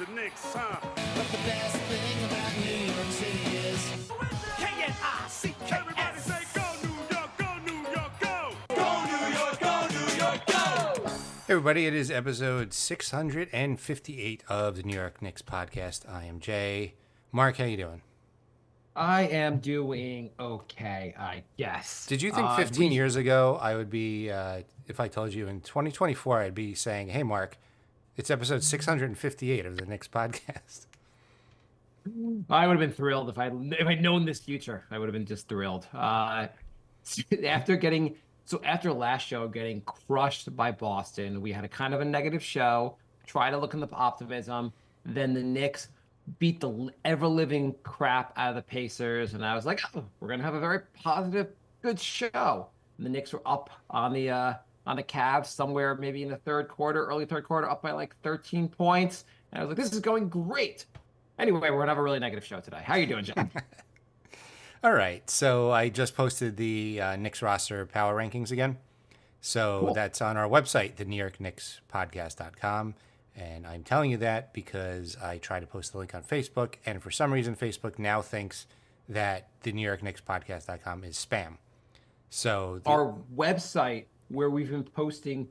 the Knicks, huh? But the best thing about New York City is K-N-I-C-K. Everybody say go New York, go New York, go! go New York, go New York, go! Hey everybody, it is episode 658 of the New York Knicks podcast. I am Jay. Mark, how you doing? I am doing okay, I guess. Did you think 15 years ago I would be, if I told you in 2024, I'd be saying, hey Mark, it's episode 658 of the Knicks podcast? I would have been thrilled if I'd known this future. I would have been just thrilled. After last show getting crushed by Boston, we had a kind of a negative show. Try to look in the optimism. Then the Knicks beat the ever-living crap out of the Pacers, and I was like, oh, we're gonna have a very positive, good show. And the Knicks were up on the Cavs somewhere maybe in the early third quarter, up by like 13 points. And I was like, this is going great. Anyway, we're gonna have a really negative show today. How you doing, Jack? All right, so I just posted the Knicks roster power rankings again. So Cool. That's on our website, the NewYorkKnicksPodcast.com. And I'm telling you that because I tried to post the link on Facebook, and for some reason, Facebook now thinks that the NewYorkKnicksPodcast.com is spam. So Our website, where we've been posting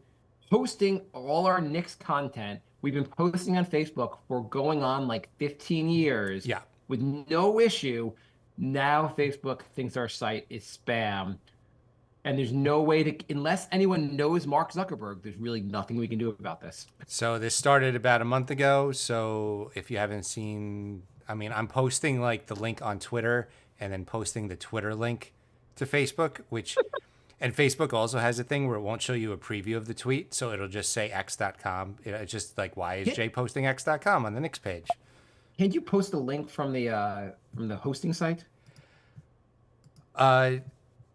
all our Knicks content, we've been posting on Facebook for going on like 15 years. Yeah. With no issue. Now Facebook thinks our site is spam. And there's no way to, unless anyone knows Mark Zuckerberg, there's really nothing we can do about this. So this started about a month ago. So if you haven't seen, I'm posting like the link on Twitter and then posting the Twitter link to Facebook, and Facebook also has a thing where it won't show you a preview of the tweet. So it'll just say x.com. It's just like, why is Jay posting x.com on the Knicks page? Can you post a link from the hosting site?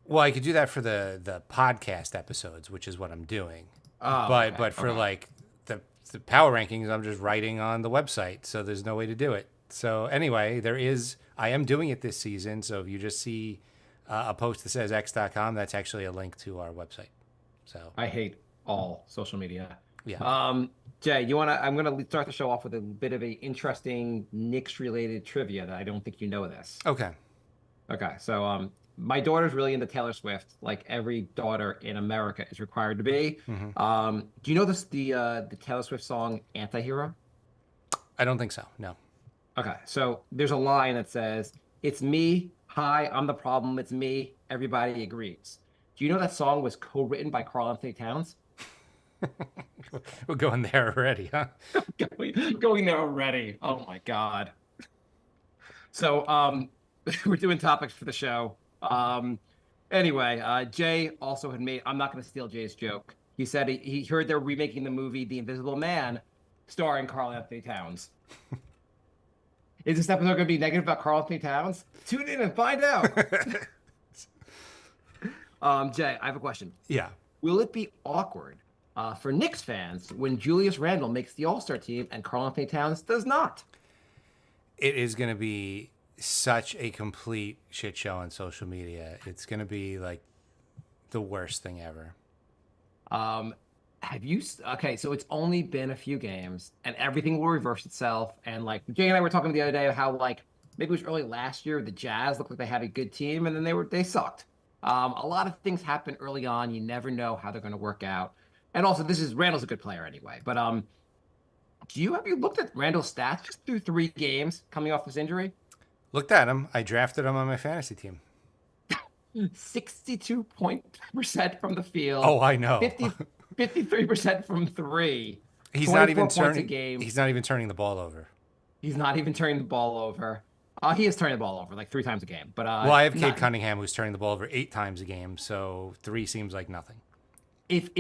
Well, I could do that for the podcast episodes, which is what I'm doing. Oh, But for like the power rankings, I'm just writing on the website, so there's no way to do it. So anyway, I am doing it this season. So if you just see a post that says x.com, that's actually a link to our website. So I hate all social media. Yeah. Jay, I'm gonna start the show off with a bit of a interesting Knicks related trivia that I don't think you know this. Okay. So my daughter's really into Taylor Swift, like every daughter in America is required to be. Mm-hmm. Do you know the Taylor Swift song "Antihero"? I don't think so. No. Okay, so there's a line that says, "It's me. Hi, I'm the problem. It's me. Everybody agrees." Do you know that song was co-written by Karl Anthony Towns? We're going there already, huh? Going there already. Oh my God. So we're doing topics for the show. Anyway, Jay also had made, I'm not going to steal Jay's joke. He said he heard they're remaking the movie The Invisible Man starring Karl Anthony Towns. Is this episode going to be negative about Karl Anthony Towns? Tune in and find out. Jay, I have a question. Yeah. Will it be awkward for Knicks fans when Julius Randle makes the All-Star team and Karl Anthony Towns does not? It is going to be such a complete shit show on social media. It's going to be like the worst thing ever. Okay, so it's only been a few games and everything will reverse itself. And like Jay and I were talking the other day how like maybe it was early last year, the Jazz looked like they had a good team and then they sucked. A lot of things happen early on. You never know how they're going to work out. And also Randall's a good player anyway. But have you looked at Randall's stats just through 3 games coming off this injury? Looked at him. I drafted him on my fantasy team. 62% from the field. Oh, I know. 53% from 3. He's not even 24 points a turning. game. He's not even turning the ball over. He's not even turning the ball over. He is turning the ball over like 3 times a game. But well, I have Cade Cunningham who's turning the ball over 8 times a game, so 3 seems like nothing. If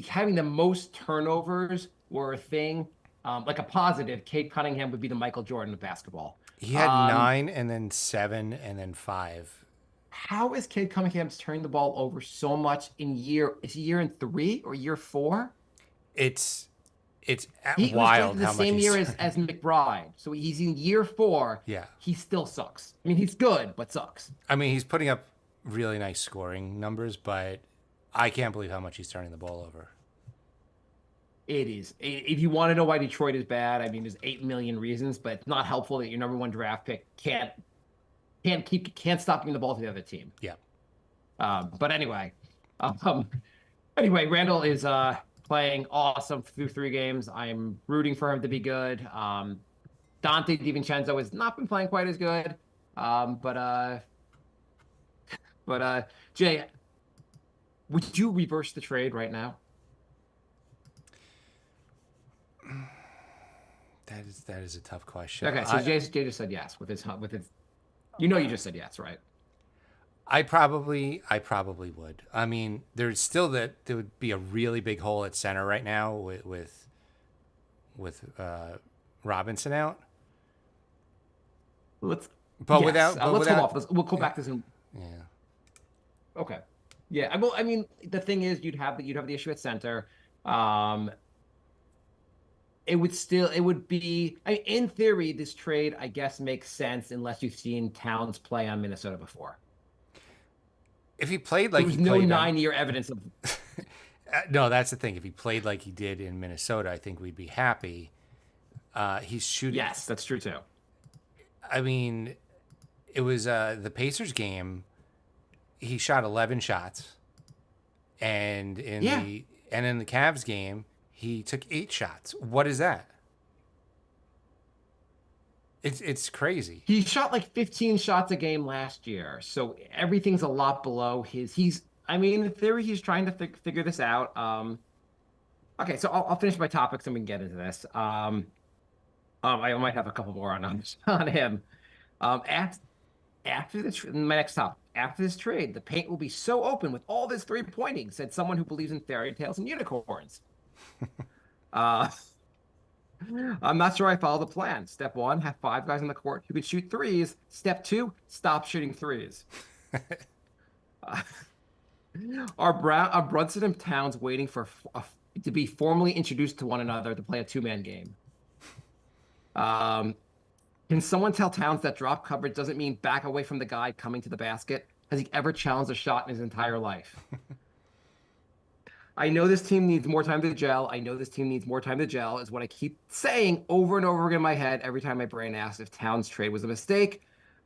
having the most turnovers were a thing, like a positive, Cade Cunningham would be the Michael Jordan of basketball. He had 9 and then 7 and then 5. How is Cade Cunningham turning the ball over so much is he year in 3 or year 4? It's He wild was how the much same he's year as McBride. So he's in year 4. Yeah. He still sucks. I mean, he's good, but sucks. He's putting up really nice scoring numbers, but I can't believe how much he's turning the ball over. It is. If you want to know why Detroit is bad, I mean, there's 8 million reasons, but it's not helpful that your number one draft pick can't stop getting the ball to the other team. Yeah. But anyway, um, Randall is playing awesome through 3 games. I'm rooting for him to be good. Dante DiVincenzo has not been playing quite as good. But Jay, would you reverse the trade right now? That is a tough question. Okay, so Jay just said yes with his. You just said yes, right? I probably would. I mean, there would be a really big hole at center right now with Robinson out. Let's hold off. We'll go back to this. Yeah. Okay. Yeah. I mean, the thing is, you'd have the issue at center. It would be, in theory, this trade, I guess, makes sense unless you've seen Towns play on Minnesota before. If he played like There's no 9-year evidence of. No, that's the thing. If he played like he did in Minnesota, I think we'd be happy. He's shooting. Yes, that's true too. I mean, it was the Pacers game. He shot 11 shots, and in the Cavs game, he took 8 shots. What is that? It's crazy. He shot like 15 shots a game last year, so everything's a lot below his. In theory, he's trying to figure this out. Okay, so I'll finish my topics and we can get into this. I might have a couple more on him. After this, my next topic. After this trade, the paint will be so open with all this 3-pointing, said someone who believes in fairy tales and unicorns. I'm not sure I follow the plan. Step 1, have 5 guys on the court who can shoot threes. Step 2, stop shooting threes. Are Brunson and Towns waiting for to be formally introduced to one another to play a 2-man game? Can someone tell Towns that drop coverage doesn't mean back away from the guy coming to the basket? Has he ever challenged a shot in his entire life? I know this team needs more time to gel. Is what I keep saying over and over again in my head every time my brain asks if Towns' trade was a mistake.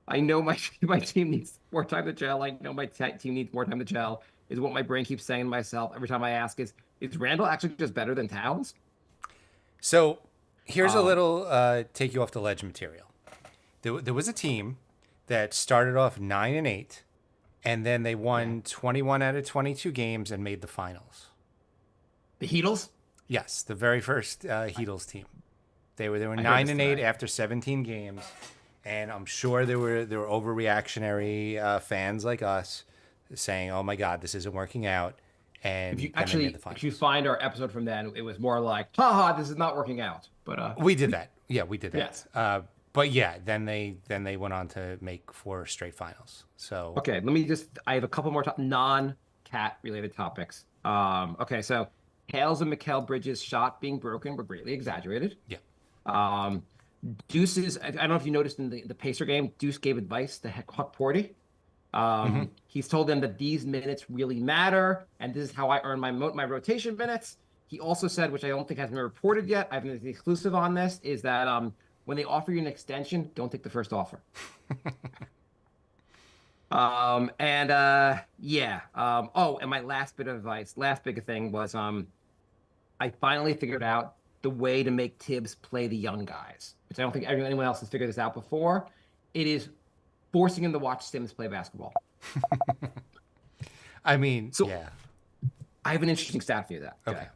I know my team needs more time to gel. I know my team needs more time to gel, is what my brain keeps saying to myself every time I ask is Randall actually just better than Towns? So here's a little take you off the ledge material. There was a team that started off 9-8, and then they won 21 out of 22 games and made the finals. The Heatles? Yes, the very first Heatles team. They were 9-8 today. after 17 games, and I'm sure there were overreactionary fans like us saying, "Oh my God, this isn't working out." And if you find our episode from then, it was more like, "Haha, this is not working out." But we did that. Yeah, we did that. Yes. But yeah, then they went on to make 4 straight finals. So okay, I have a couple more non-cat related topics. Okay, so Hales and Mikal Bridges' shot being broken were greatly exaggerated. yeah. Deuce's, I don't know if you noticed in the Pacer game, Deuce gave advice to Huck Porty. He's told them that these minutes really matter, and this is how I earn my rotation minutes. He also said, which I don't think has been reported yet, I have an exclusive on this, is that when they offer you an extension, don't take the first offer. And my last bit of advice, last big thing was I finally figured out the way to make Tibbs play the young guys, which I don't think anyone else has figured this out before. It is forcing him to watch Sims play basketball. I mean, So- yeah. I have an interesting stat for you that. Okay.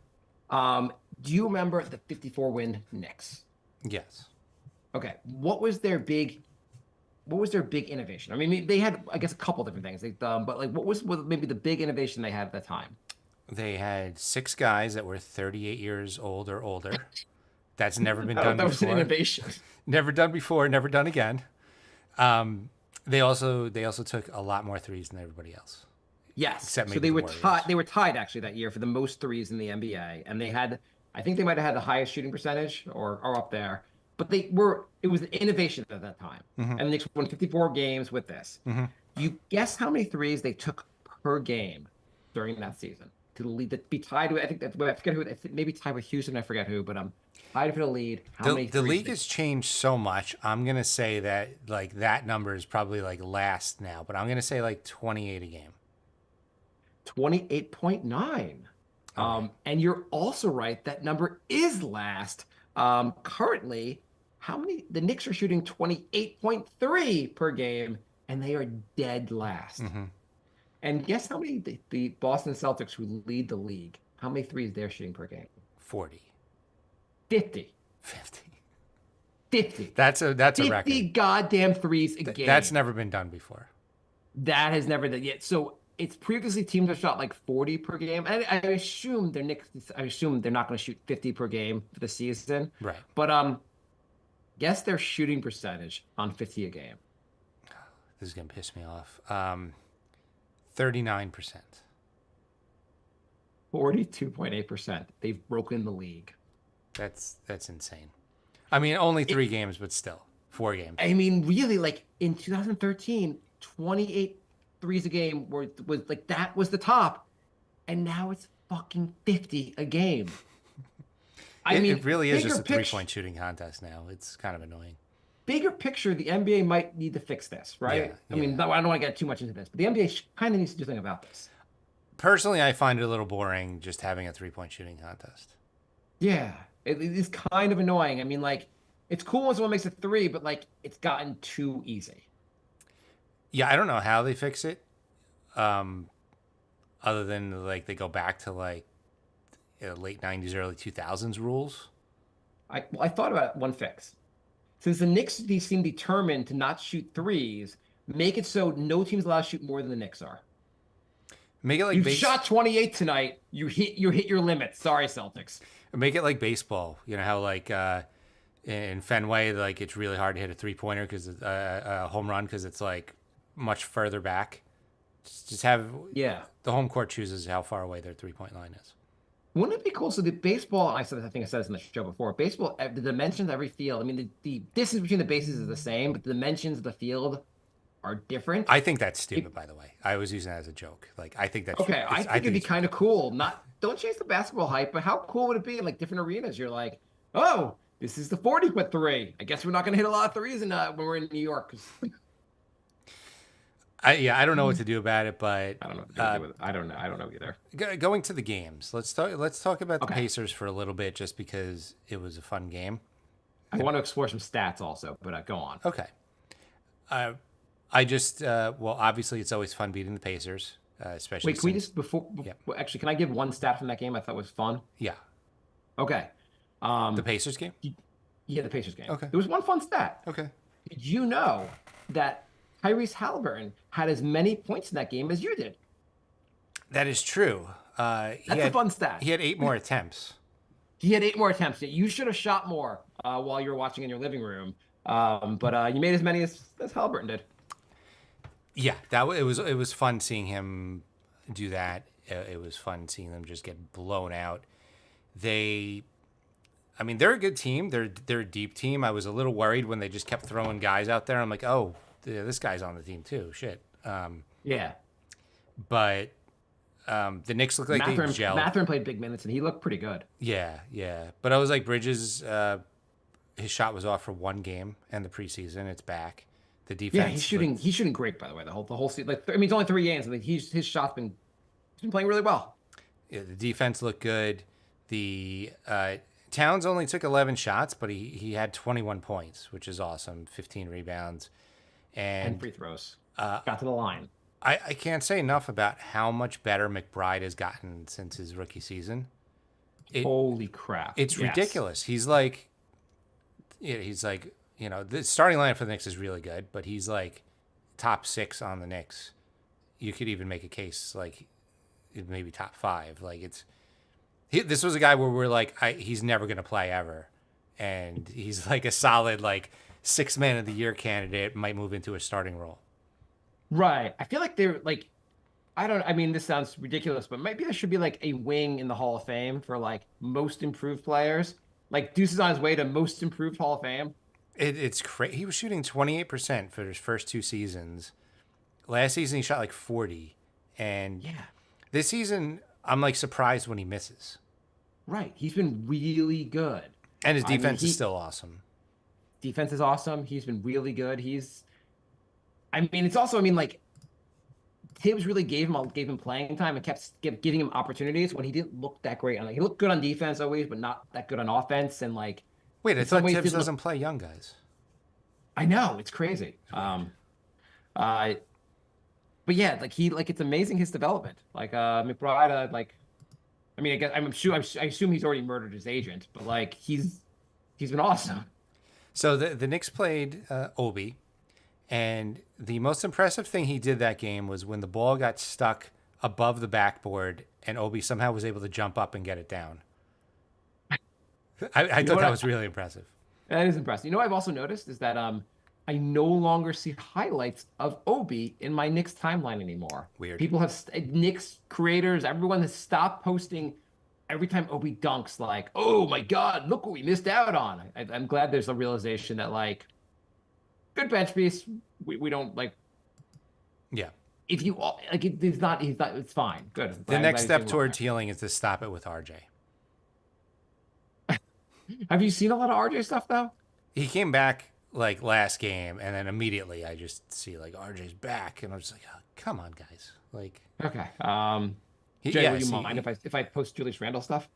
Do you remember the 54-win Knicks? Yes. Okay. What was their big innovation? I mean, they had, I guess, a couple different things. But like, what was maybe the big innovation they had at that time? They had 6 guys that were 38 years old or older. That's never been done That before. was an innovation. Never done before, never done again. They also took a lot more threes than everybody else. Yes. Except So maybe they the were Warriors. They were tied actually that year for the most threes in the NBA, and they had, I think they might have had the highest shooting percentage or up there. But it was an innovation at that time. And the Knicks won 54 games with this. You guess how many threes they took per game during that season? to lead, to be tied with. I think that I forget who. Maybe tied with Houston. I forget who, but tied for the lead. How many? The threes league they- has changed so much. I'm gonna say that like that number is probably like last now, but I'm gonna say like 28 a game. 28.9. All right. And you're also right. That number is last. Currently, how many? The Knicks are shooting 28.3 per game, and they are dead last. Mm-hmm. And guess how many the Boston Celtics, who lead the league, how many threes they're shooting per game? 40, 50. 50. 50. That's a 50 record. goddamn threes a game. That's never been done before. That has never done yet. So it's previously teams have shot like 40 per game. And I assume they're Knicks. I assume they're not going to shoot 50 per game for the season. Right. But guess their shooting percentage on 50 a game. This is gonna piss me off. 39%. 42.8%. They've broken the league. That's insane. I mean, only 3 games, but still 4 games. I mean, really, like in 2013, 28 threes a game was like that was the top, and now it's fucking 50 a game. It really is just a bigger 3-point shooting contest now. It's kind of annoying. Bigger picture, the NBA might need to fix this, right? Yeah, I mean, I don't want to get too much into this, but the NBA kind of needs to do something about this. Personally, I find it a little boring just having a 3-point shooting contest. Yeah, it is kind of annoying. I mean, like, it's cool when someone makes a three, but like, it's gotten too easy. Yeah, I don't know how they fix it. Other than like they go back to like late 90s, early 2000s rules. I thought about one fix. Since the Knicks seem determined to not shoot threes, make it so no team's allowed to shoot more than the Knicks are. Make it like You shot 28 tonight. You hit your limit. Sorry, Celtics. Make it like baseball. You know how like in Fenway, like it's really hard to hit a 3-pointer because a home run because it's like much further back. Just have Yeah. the home court chooses how far away their 3-point line is. Wouldn't it be cool? So the baseball, I think I said this in the show before. Baseball, the dimensions of every field. I mean, the distance between the bases is the same, but the dimensions of the field are different. I think that's stupid, by the way. I was using that as a joke. Like I think that's Okay, I think it'd be it's- kind of cool. Don't chase the basketball hype, but how cool would it be in like different arenas? You're like, oh, this is the 40-foot three. I guess we're not gonna hit a lot of threes when we're in New York. 'Cause I don't know what to do about it, but I don't know. What to do with it. I don't know. I don't know either. Going to the games. Let's talk about the Okay. Pacers for a little bit, just because it was a fun game. I want to explore some stats also, but go on. Okay. I just well, obviously it's always fun beating the Pacers, especially. Wait, can we since- just before actually, can I give one stat from that game I thought was fun? Yeah, Okay. the Pacers game. Yeah, the Pacers game. Okay. There was one fun stat. Okay. Did you know that Tyrese Halliburton had as many points in that game as you did? That is true. That's a fun stat. He had 8 more attempts. He had 8 more attempts. You should have shot more while you were watching in your living room. But you made as many as Halliburton did. Yeah, it was fun seeing him do that. It was fun seeing them just get blown out. They're a good team. They're a deep team. I was a little worried when they just kept throwing guys out there. I'm like, oh, this guy's on the team too. Shit. Yeah. But the Knicks look like they gelled. Mathurin played big minutes and he looked pretty good. Yeah. But I was like, Bridges, his shot was off for 1 game and the preseason. It's back. The defense. Yeah, he's shooting great, by the way. The whole season. Like, it's only 3 games. I mean, his shot's been playing really well. Yeah, the defense looked good. The Towns only took 11 shots, but he had 21 points, which is awesome. 15 rebounds And free throws. Got to the line. I can't say enough about how much better McBride has gotten since his rookie season. Holy crap! It's Yes. ridiculous. He's like, the starting lineup for the Knicks is really good, but he's like top 6 on the Knicks. You could even make a case like maybe top 5. Like this was a guy where we're like, he's never going to play ever. And he's like a solid, like 6th man of the year candidate, might move into a starting role. Right. I feel like they're like, I mean, this sounds ridiculous, but maybe there should be like a wing in the Hall of Fame for like most improved players. Like Deuce is on his way to most improved Hall of Fame. It's crazy. He was shooting 28% for his first 2 seasons. Last season, he shot like 40. And Yeah. this season, I'm like surprised when he misses. Right. He's been really good. And his I mean, defense is still awesome. defense is awesome. He's been really good. I mean, it's also, I mean, like Tibbs really gave him playing time and giving him opportunities when he didn't look that great. He looked good on defense always, but not that good on offense. And like, Wait, I in some thought ways Tibbs didn't look- doesn't play young guys. I know it's crazy. Uh, but yeah, like it's amazing his development. Like McBride, I mean, I guess I assume he's already murdered his agent, but like he's been awesome. So the Knicks played Obi, and the most impressive thing he did that game was when the ball got stuck above the backboard, and Obi somehow was able to jump up and get it down. I thought that was really impressive. That is impressive. You know what I've also noticed is that I no longer see highlights of Obi in my Knicks timeline anymore. Weird. People have Knicks creators, everyone has stopped posting every time Obi dunks like, "Oh my God, look what we missed out on." I'm glad there's a realization that like good bench piece. We don't like Yeah. if you like he's not it's fine. Good. The I'm next glad step he's doing towards healing is to stop it with RJ. well. Have you seen a lot of RJ stuff though? He came back like last game, and then immediately I just see like RJ's back, and I'm just like, oh, come on, guys. Like, Okay. Jay, yes, would you mind if I post Julius Randle stuff?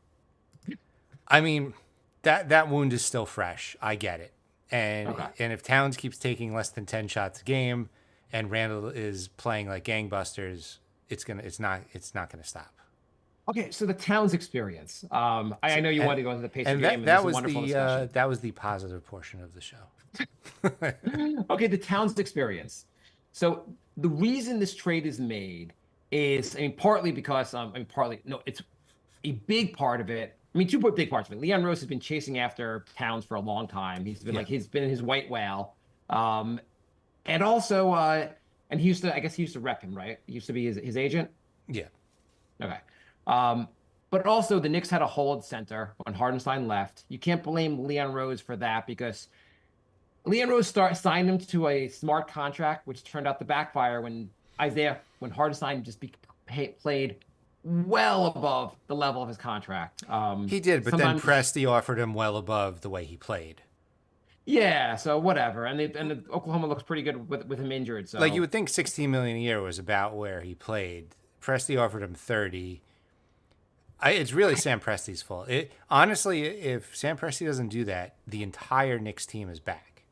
I mean, that wound is still fresh. I get it. And Okay. and if Towns keeps taking less than 10 shots a game and Randall is playing like gangbusters, it's not gonna stop. Okay, so the Towns experience. I know you wanted to go into the Pacers And game, and that this is a was wonderful discussion. that was the positive portion of the show. Okay, the Towns experience. So the reason this trade is made is, I mean, partly because, no, it's a big part of it. I mean, two big parts of it. Leon Rose has been chasing after Towns for a long time. He's been he's been his white whale. And also, and I guess he used to rep him, right? He used to be his agent. Yeah. Okay. But also the Knicks had a hole at center when Hardenstein left. You can't blame Leon Rose for that because Leon Rose signed him to a smart contract, which turned out to backfire when Hardenstein just played well above the level of his contract. He did, but then sometimes- Presti offered him well above the way he played. Yeah, so whatever. And the Oklahoma looks pretty good with him injured. So Like you would think 16 million a year was about where he played. Presti offered him 30. It's really Sam Presti's fault. Honestly, if Sam Presti doesn't do that, the entire Knicks team is back.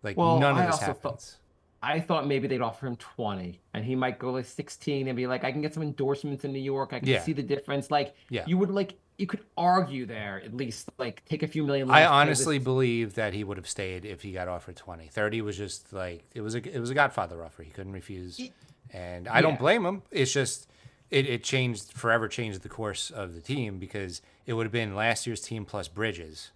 Like none of this happens. I thought maybe they'd offer him 20 and he might go like 16 and be like, I can get some endorsements in New York. I can see the difference. Like you could argue there at least like take a few million less. I honestly believe that he would have stayed if he got offered 20. 30 was just like it was a Godfather offer. He couldn't refuse. And I don't blame him. It's just it forever changed the course of the team because it would have been last year's team plus Bridges.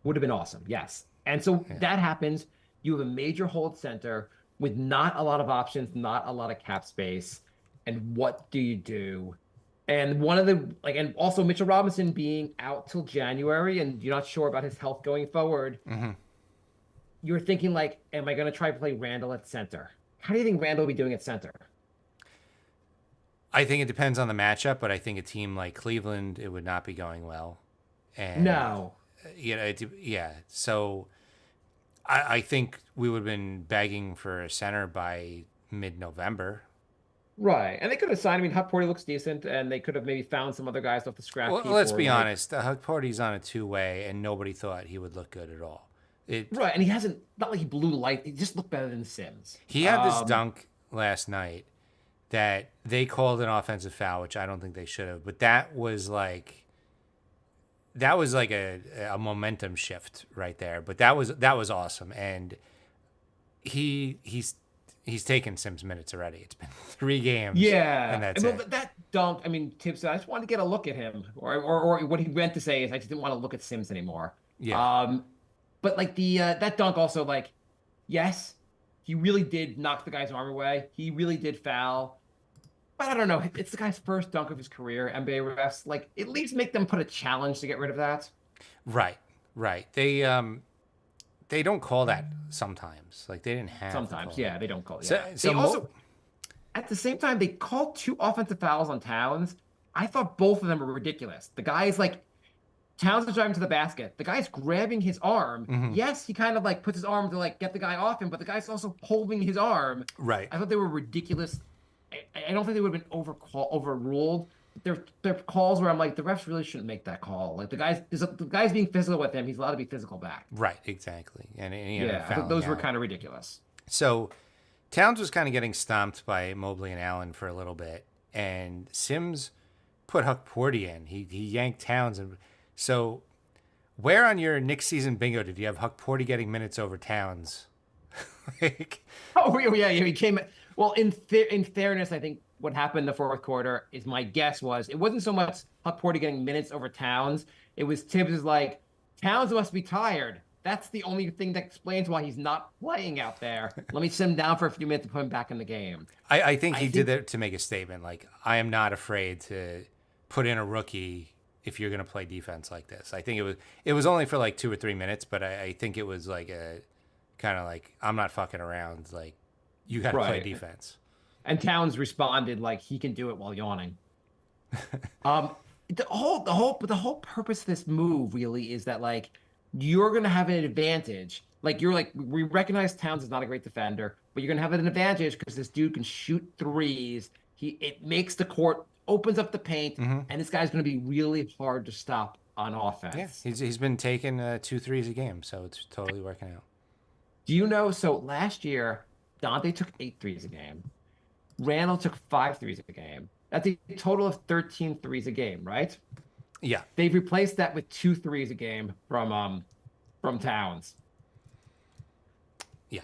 Would have been awesome. Yes. And so that happens. You have a major hold center with not a lot of options, not a lot of cap space. And what do you do? And one of the and also Mitchell Robinson being out till January, and you're not sure about his health going forward. Mm-hmm. You're thinking like, am I going to try to play Randall at center? How do you think Randall will be doing at center? I think it depends on the matchup, but I think a team like Cleveland, it would not be going well. And No. So I think we would have been begging for a center by mid-November. Right. And they could have signed. I mean, Huck Porty looks decent, and they could have maybe found some other guys off the scrap Well, heap let's or, be like- honest. Huck Porty's on a two-way, and nobody thought he would look good at all. Right. And he hasn't, not like he blew light. He just looked better than Sims. He had this dunk last night that they called an offensive foul, which I don't think they should have. But that was like a momentum shift right there. But that was awesome, and he's taken Sims minutes already. It's been 3 games. Yeah. and that's Well, it. but that dunk, I mean, Tibbs, I just wanted to get a look at him. Or what he meant to say is I just didn't want to look at Sims anymore. Yeah. But like that dunk also, like, yes, he really did knock the guy's arm away. He really did foul. But I don't know. It's the guy's first dunk of his career. NBA refs, like, at least make them put a challenge to get rid of that. Right. They don't call that sometimes. Like they didn't have to Sometimes, call yeah, it. they don't call it. So- Yeah. so They mo- also, at the same time, they called 2 offensive fouls on Towns, I thought both of them were ridiculous. The guy's like Towns is driving to the basket. The guy's grabbing his arm. Mm-hmm. Yes, he kind of like puts his arm to like get the guy off him, but the guy's also holding his arm. Right. I thought they were ridiculous. I don't think they would have been overruled. They're calls where I'm like, the refs really shouldn't make that call. Like the guy's being physical with him. He's allowed to be physical back. Right. Exactly. And he ended up Yeah, I thought those fouling were out. kind of ridiculous. So Towns was kind of getting stomped by Mobley and Allen for a little bit, and Sims put Huck Porty in. He yanked Towns, and so where on your Knicks season bingo did you have Huck Porty getting minutes over Towns? like, Oh, yeah, he came. Well, in fairness, I think what happened in the fourth quarter is my guess was it wasn't so much Huck Porty getting minutes over Towns. It was Tibbs is like, Towns must be tired. That's the only thing that explains why he's not playing out there. Let me sit him down for a few minutes to put him back in the game. I think he did that to make a statement. Like, I am not afraid to put in a rookie if you're going to play defense like this. I think it was only for like 2 or 3 minutes, but I think it was like a kind of like, I'm not fucking around. Like, you got to play Right. defense. And Towns responded like he can do it while yawning. The whole purpose of this move really is that like you're gonna have an advantage. Like you're like we recognize Towns is not a great defender, but you're gonna have an advantage because this dude can shoot threes. It makes the court opens up the paint, and this guy's gonna be really hard to stop on offense. Yeah, he's been taking 2 threes a game, so it's totally working out. Do you know? So last year, Dante took 8 threes a game. Randall took 5 threes a game. That's a total of 13 threes a game, right? Yeah, They've replaced that with 2 threes a game from Towns. yeah,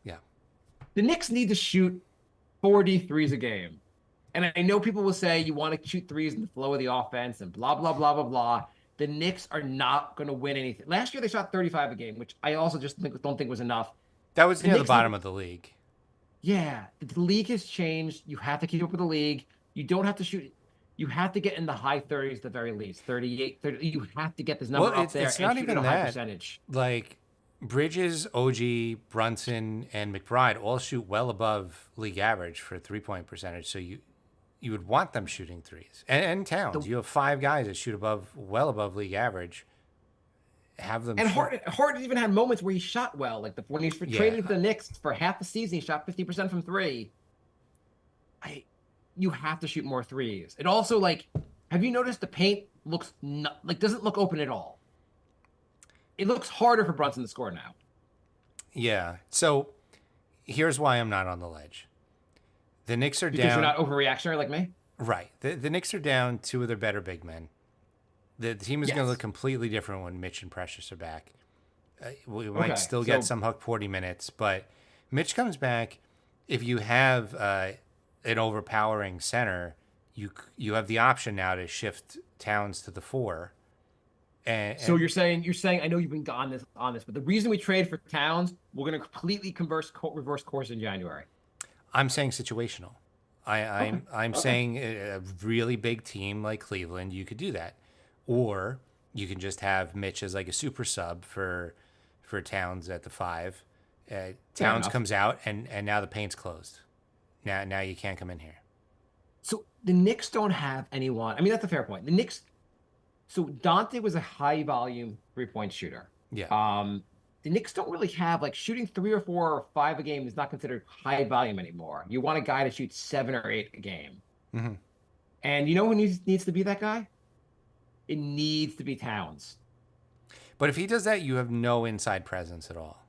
yeah. The Knicks need to shoot 40 threes a game. And I know people will say you want to shoot threes in the flow of the offense and blah, blah, blah, blah, blah. The Knicks are not going to win anything. Last year they shot 35 a game, which I also just don't think was enough. That was near the Knicks bottom of the league. Yeah, the league has changed. You have to keep up with the league. You don't have to shoot. You have to get in the high 30s at the very least. 38, 30. You have to get this number Well, up there it's and not shoot even at a high that. percentage. Like Bridges, OG, Brunson, and McBride all shoot well above league average for 3-point percentage. So you would want them shooting threes. And Towns, you have 5 guys that shoot well above league average. Have them And shoot. Harden even had moments where he shot well. Like when he's traded for the Knicks for half the season, he shot 50% from 3. You have to shoot more threes. It also like, have you noticed the paint looks doesn't look open at all? It looks harder for Brunson to score now. Yeah. So here's why I'm not on the ledge. The Knicks are Because down. you're not overreactionary like me. Right. The Knicks are down 2 of their better big men. The team is going Yes. to look completely different when Mitch and Precious are back. We might Okay, still get so- some Huck Porty minutes, but Mitch comes back. If you have an overpowering center, you have the option now to shift Towns to the 4. So you're saying I know you've been on this, but the reason we trade for Towns, we're going to completely reverse course in January. I'm saying situational. I'm Okay. saying a really big team like Cleveland, you could do that, or you can just have Mitch as like a super sub for Towns at the 5. Towns enough. comes out and now the paint's closed. Now you can't come in here. So the Knicks don't have anyone. I mean, that's a fair point. The Knicks. So Dante was a high volume 3-point shooter. Yeah. The Knicks don't really have like shooting 3 or 4 or 5 a game is not considered high volume anymore. You want a guy to shoot 7 or 8 a game. Mhm. And you know who needs to be that guy? It needs to be Towns. But if he does that, you have no inside presence at all.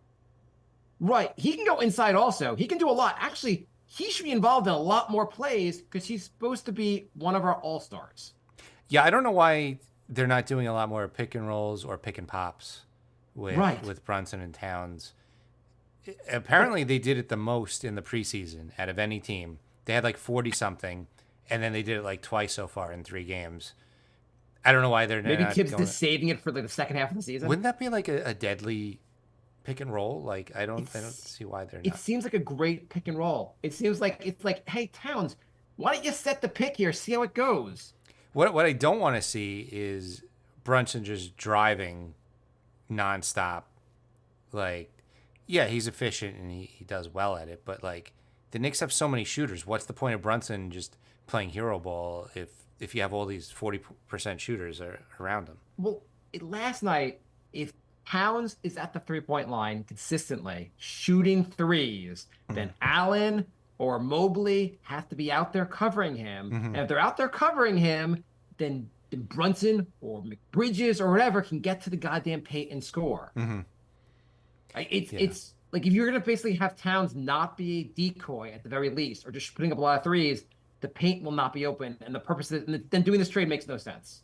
Right. He can go inside also. He can do a lot. Actually, he should be involved in a lot more plays because he's supposed to be one of our all-stars. Yeah, I don't know why they're not doing a lot more pick and rolls or pick and pops with Brunson and Towns. Apparently, they did it the most in the preseason out of any team. They had like 40 something, and then they did it like twice so far in 3 games. I don't know why they're Maybe not Tibbs going. is saving it for like the second half of the season. Wouldn't that be like a deadly pick and roll? Like I don't see why they're It not. seems like a great pick and roll. It seems like it's like, hey, Towns, why don't you set the pick here, see how it goes? What I don't want to see is Brunson just driving nonstop. Like, yeah, he's efficient and he does well at it, but like the Knicks have so many shooters. What's the point of Brunson just playing hero ball if if you have all these 40% shooters around them. Well, last night, if Towns is at the 3-point line consistently shooting threes, then Allen or Mobley have to be out there covering him. And if they're out there covering him, then Brunson or McBridges or whatever can get to the goddamn paint and score. It's like if you're gonna basically have Towns not be a decoy at the very least, or just putting up a lot of threes, the paint will not be open, and the purpose of then doing this trade makes no sense.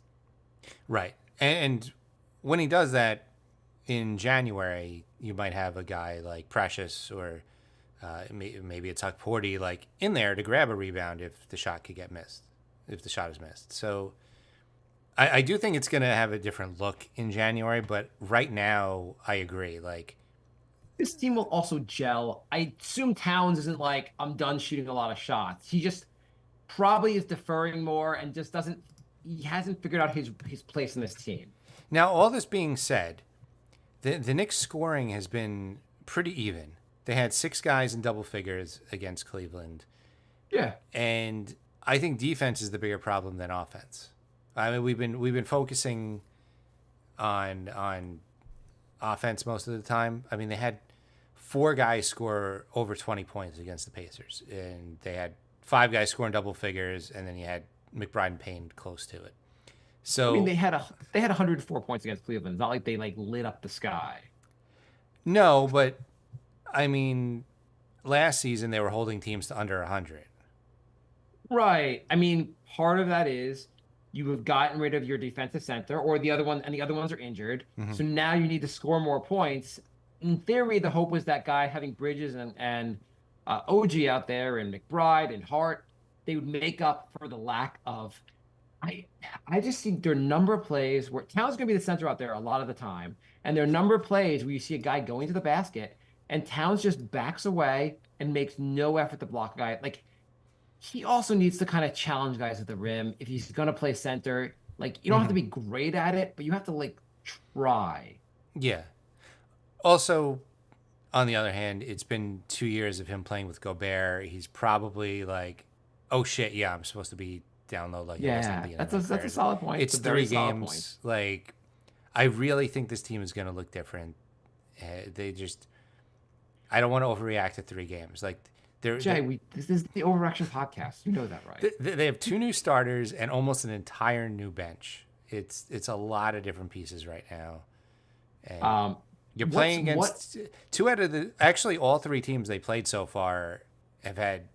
Right. And when he does that in January, you might have a guy like Precious or maybe a Tuck Porty like in there to grab a rebound if the shot could get missed, if the shot is missed. So I do think it's going to have a different look in January, but right now I agree. Like, This team will also gel. I assume Towns isn't like, I'm done shooting a lot of shots. He just probably is deferring more and just he hasn't figured out his place in this team. now all this being said, the Knicks scoring has been pretty even. They had 6 guys in double figures against Cleveland. Yeah. And I think defense is the bigger problem than offense. I mean, we've been focusing on offense most of the time. I mean, they had 4 guys score over 20 points against the Pacers, and they had 5 guys scoring double figures, and then you had McBride and Payne close to it. So I mean, they had 104 points against Cleveland. It's not like they like lit up the sky. no, but I mean, last season they were holding teams to under 100. Right. I mean, part of that is you have gotten rid of your defensive center, or the other one, and the other ones are injured. So now you need to score more points. In theory, the hope was that guy having Bridges and OG out there and McBride and Hart, they would make up for the lack of. I just think there are a number of plays where Towns is going to be the center out there a lot of the time, and there are a number of plays where you see a guy going to the basket and Towns just backs away and makes no effort to block a guy. Like, he also needs to kind of challenge guys at the rim if he's going to play center. Like, you don't have to be great at it, but you have to like try. Yeah. Also, on the other hand, it's been 2 years of him playing with Gobert. He's probably like, oh shit, yeah, I'm supposed to be down low. Like, Yeah, that's a solid point. It's a very 3 solid games. Like, I really think this team is going to look different. I don't want to overreact to 3 games. Like, Jay, this is the Overreaction podcast. You know that, right? they have 2 new starters and almost an entire new bench. It's a lot of different pieces right now. And you're playing against 2 out of actually all 3 teams they played so far have had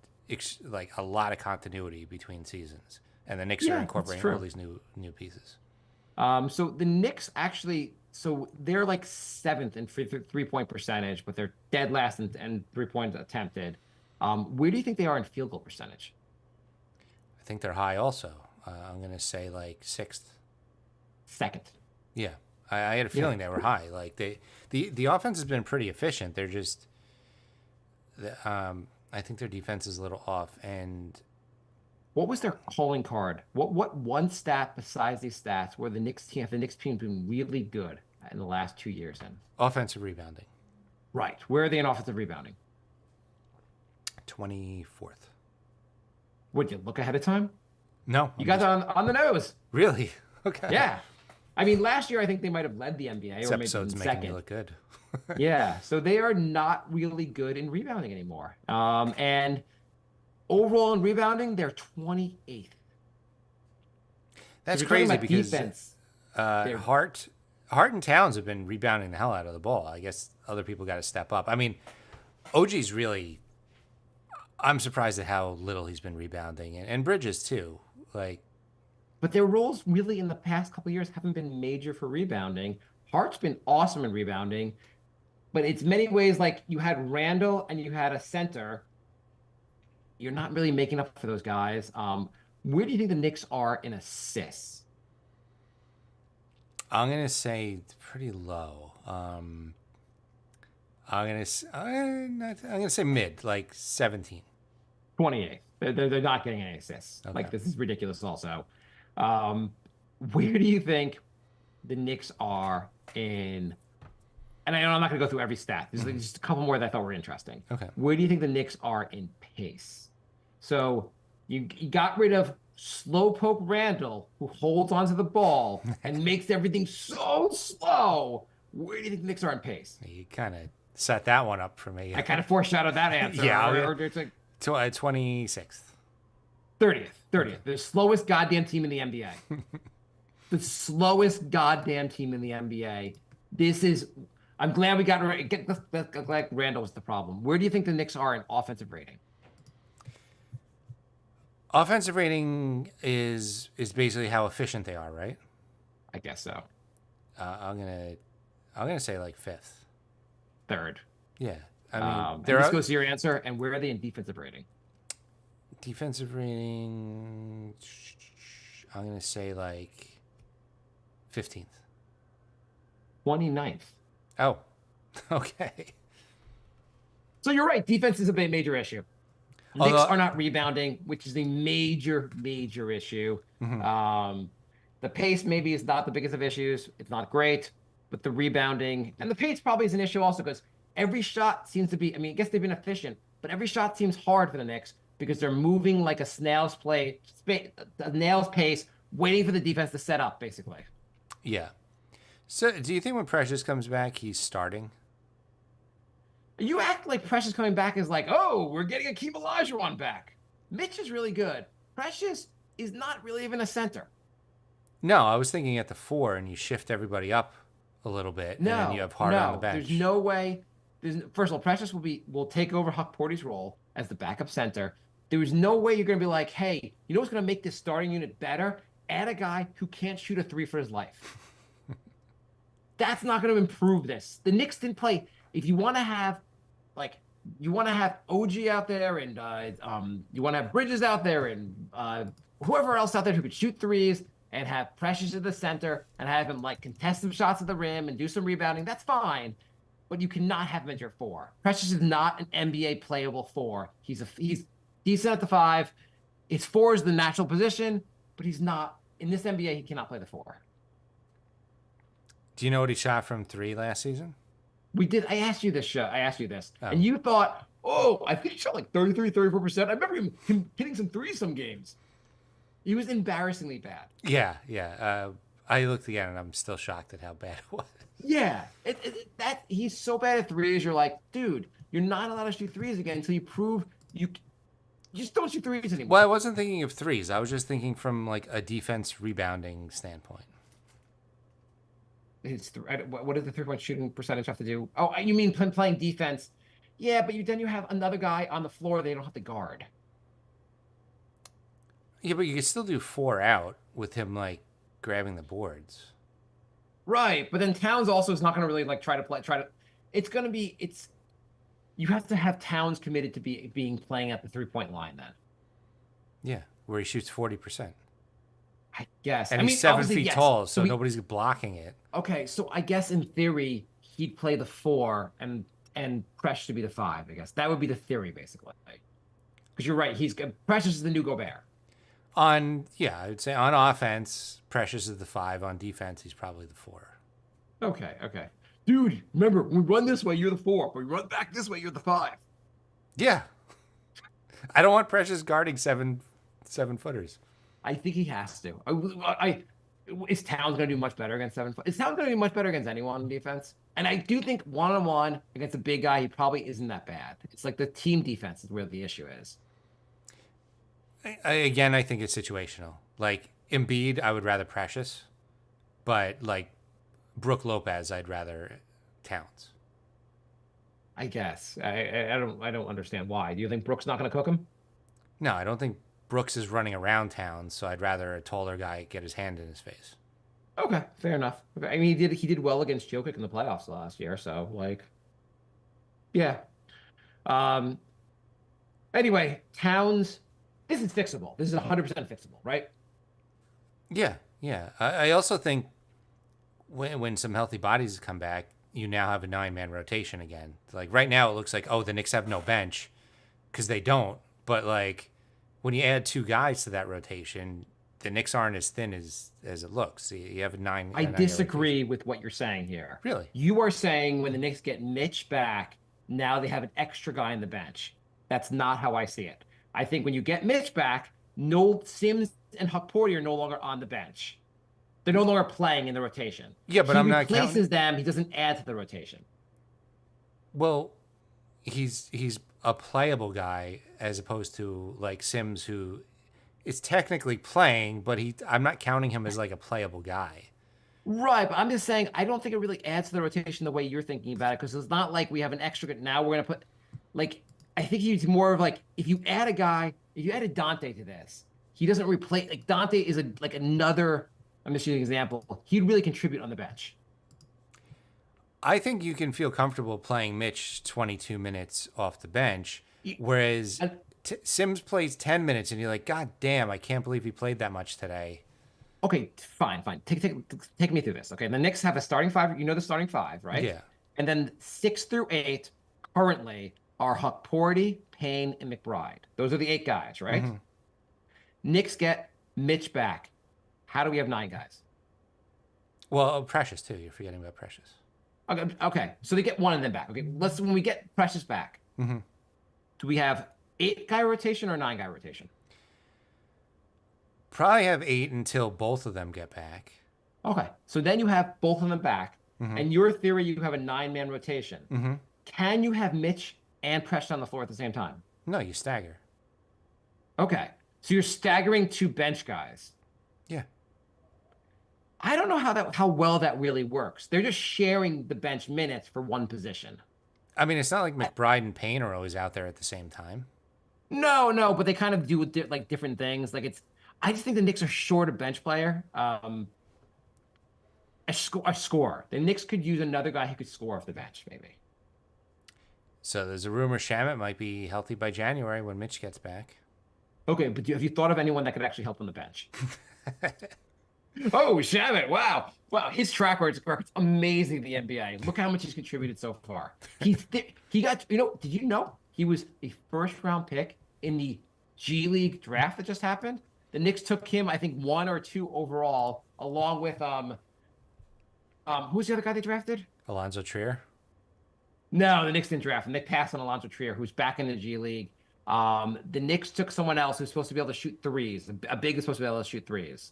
like a lot of continuity between seasons, and the Knicks are incorporating all these new pieces. So the Knicks actually, so they're like 7th in 3-point percentage, but they're dead last in 3-point attempted. Where do you think they are in field goal percentage? I think they're high also. I'm going to say like 6th. 2nd. Yeah. I had a feeling they were high. Like the offense has been pretty efficient. They're just, I think their defense is a little off. And what was their calling card? What one stat besides these stats where the Knicks team's been really good in the last 2 years in? Offensive rebounding. Right. Where are they in offensive rebounding? 24th. Would you look ahead of time? No. You got that on the nose. Really? Okay. Yeah. I mean, last year I think they might have led the NBA, This or maybe episode's in making second. me look good. Yeah, so they are not really good in rebounding anymore. And overall in rebounding, they're 28th. That's So if you're talking crazy about because defense, Hart and Towns have been rebounding the hell out of the ball. I guess other people got to step up. I mean, OG's really. I'm surprised at how little he's been rebounding, and Bridges too. Like, but their roles really in the past couple of years haven't been major for rebounding. Hart's been awesome in rebounding, but it's many ways like you had Randall and you had a center. You're not really making up for those guys. Where do you think the Knicks are in assists? I'm gonna say pretty low. I'm gonna say mid, like 17. 28th. They're not getting any assists. Okay. Like, this is ridiculous also. Where do you think the Knicks are in, and I know I'm not going to go through every stat. There's like just a couple more that I thought were interesting. Okay. Where do you think the Knicks are in pace? So you got rid of slowpoke Randall, who holds onto the ball and makes everything so slow, where do you think the Knicks are on pace? You kind of set that one up for me. I kind of foreshadowed that answer. Yeah, or it's like 26th. 30th, the slowest goddamn team in the NBA. The slowest goddamn team in the NBA. I'm glad we got glad Randall was the problem. Where do you think the Knicks are in offensive rating? Offensive rating is basically how efficient they are, right? I guess so. I'm gonna say like 5th. Third. Yeah, I mean, and this goes to your answer. And where are they in defensive rating? defensive rating. I'm gonna say like 15th. 29th. Oh, okay. So you're right. Defense is a major issue. Knicks Although- are not rebounding, which is a major issue. The pace maybe is not the biggest of issues. It's not great, but the rebounding and the pace probably is an issue also because every shot seems to be, I guess they've been efficient, but every shot seems hard for the Knicks because they're moving like a snail's pace, waiting for the defense to set up, basically. Yeah. So, do you think when Precious comes back, he's starting? You act like Precious coming back is like, oh, we're getting Akeem Olajuwon back. Mitch is really good. Precious is not really even a center. No, I was thinking at the 4, and you shift everybody up a little bit, and then you have Hart on the bench. There's no way. First of all, Precious will take over Huck Porty's role as the backup center. There's no way you're going to be like, hey, you know what's going to make this starting unit better? Add a guy who can't shoot a 3 for his life. That's not going to improve this. The Knicks didn't play. If you want to have, OG out there, and you want to have Bridges out there, and whoever else out there who could shoot 3s, and have Precious at the center, and have him contest some shots at the rim and do some rebounding, that's fine. But you cannot have him at your 4. Precious is not an NBA playable 4. He's decent at the 5. His 4 is the natural position, but he's not in this NBA. He cannot play the 4. Do you know what he shot from 3 last season? We did. I asked you this, Oh. and you thought, oh, I think he shot like 33, 34%. I remember him hitting some 3s some games. He was embarrassingly bad. Yeah. I looked again, and I'm still shocked at how bad it was. Yeah, he's so bad at 3s. You're like, dude, you're not allowed to shoot 3s again until you prove you just don't shoot 3s anymore. Well, I wasn't thinking of 3s. I was just thinking from like a defense rebounding standpoint. What does the 3-point shooting percentage have to do? Oh, you mean playing defense? Yeah, but then you have another guy on the floor they don't have to guard. Yeah, but you could still do 4 out with him grabbing the boards. Right, but then Towns also is not going to really you have to have Towns committed to playing at the 3-point line then. Yeah, where he shoots 40%. I guess. And he's 7 obviously, feet yes. tall, so nobody's blocking it. Okay, so I guess in theory he'd play the 4 and Precious to be the 5. I guess that would be the theory basically. Because you're right, Precious is the new Gobert. I would say on offense, Precious is the 5. On defense, he's probably the 4. Okay. Dude, remember, when we run this way, you're the 4. When we run back this way, you're the 5. Yeah. I don't want Precious guarding 7-footers. I think he has to. Is Towns going to do much better against 7-foot? Is Towns going to do much better against anyone on defense? And I do think one-on-one against a big guy, he probably isn't that bad. It's like the team defense is where the issue is. I think it's situational. Like Embiid, I would rather Precious, but Brook Lopez, I'd rather Towns. I guess. I don't understand why. Do you think Brook's not going to cook him? No, I don't think Brooks is running around Towns, so I'd rather a taller guy get his hand in his face. Okay, fair enough. I mean, he did well against Jokic in the playoffs last year, so yeah. Anyway, Towns. This is fixable. This is 100% fixable, right? Yeah. I also think when some healthy bodies come back, you now have a 9-man rotation again. Right now, it looks like, the Knicks have no bench because they don't. But when you add 2 guys to that rotation, the Knicks aren't as thin as it looks. You have a 9. I disagree with what you're saying here. Really? You are saying when the Knicks get Mitch back, now they have an extra guy on the bench. That's not how I see it. I think when you get Mitch back, Noel Sims and Huckporty are no longer on the bench. They're no longer playing in the rotation. Yeah, but he I'm not replaces them. He doesn't add to the rotation. Well, he's a playable guy as opposed to like Sims, who is technically playing, but I'm not counting him as like a playable guy. Right, but I'm just saying I don't think it really adds to the rotation the way you're thinking about it, because it's not like we have an extra. Now we're gonna put, like, I think he's more of like if you add a guy, if you added Dante to this, he doesn't replace. Like Dante is like another. I'm just using an example. He'd really contribute on the bench. I think you can feel comfortable playing Mitch 22 minutes off the bench, whereas And- Sims plays 10 minutes, and you're like, God damn, I can't believe he played that much today. Okay, fine. Take me through this. Okay, the Knicks have a starting five. You know the starting five, right? Yeah. And then 6 through 8 currently are Huckporty, Payne, and McBride. Those are the 8 guys, right? Mm-hmm. Knicks get Mitch back. How do we have 9 guys? Well, Precious too. You're forgetting about Precious. Okay. So they get one of them back. Okay, when we get Precious back, Mm-hmm. do we have 8-guy rotation or 9-guy rotation? Probably have 8 until both of them get back. Okay, so then you have both of them back, and your theory, you have a 9-man rotation. Mm-hmm. Can you have Mitch and Precious on the floor at the same time? No, you stagger. Okay, so you're staggering 2 bench guys. Yeah. I don't know how well that really works. They're just sharing the bench minutes for one position. I mean, it's not like McBride and Payne are always out there at the same time. No, but they kind of do like different things. I just think the Knicks are short a bench player. A scorer. The Knicks could use another guy who could score off the bench, maybe. So there's a rumor Shamet might be healthy by January when Mitch gets back. Okay, but have you thought of anyone that could actually help on the bench? Oh, Shamit! Wow, his track record's amazing. The NBA. Look how much he's contributed so far. He got. Did you know he was a first-round pick in the G League draft that just happened? The Knicks took him, I think, 1 or 2 overall, along with who's the other guy they drafted? Alonzo Trier. No, the Knicks didn't draft him. They passed on Alonzo Trier, who's back in the G League. The Knicks took someone else who's supposed to be able to shoot threes. A big is supposed to be able to shoot threes.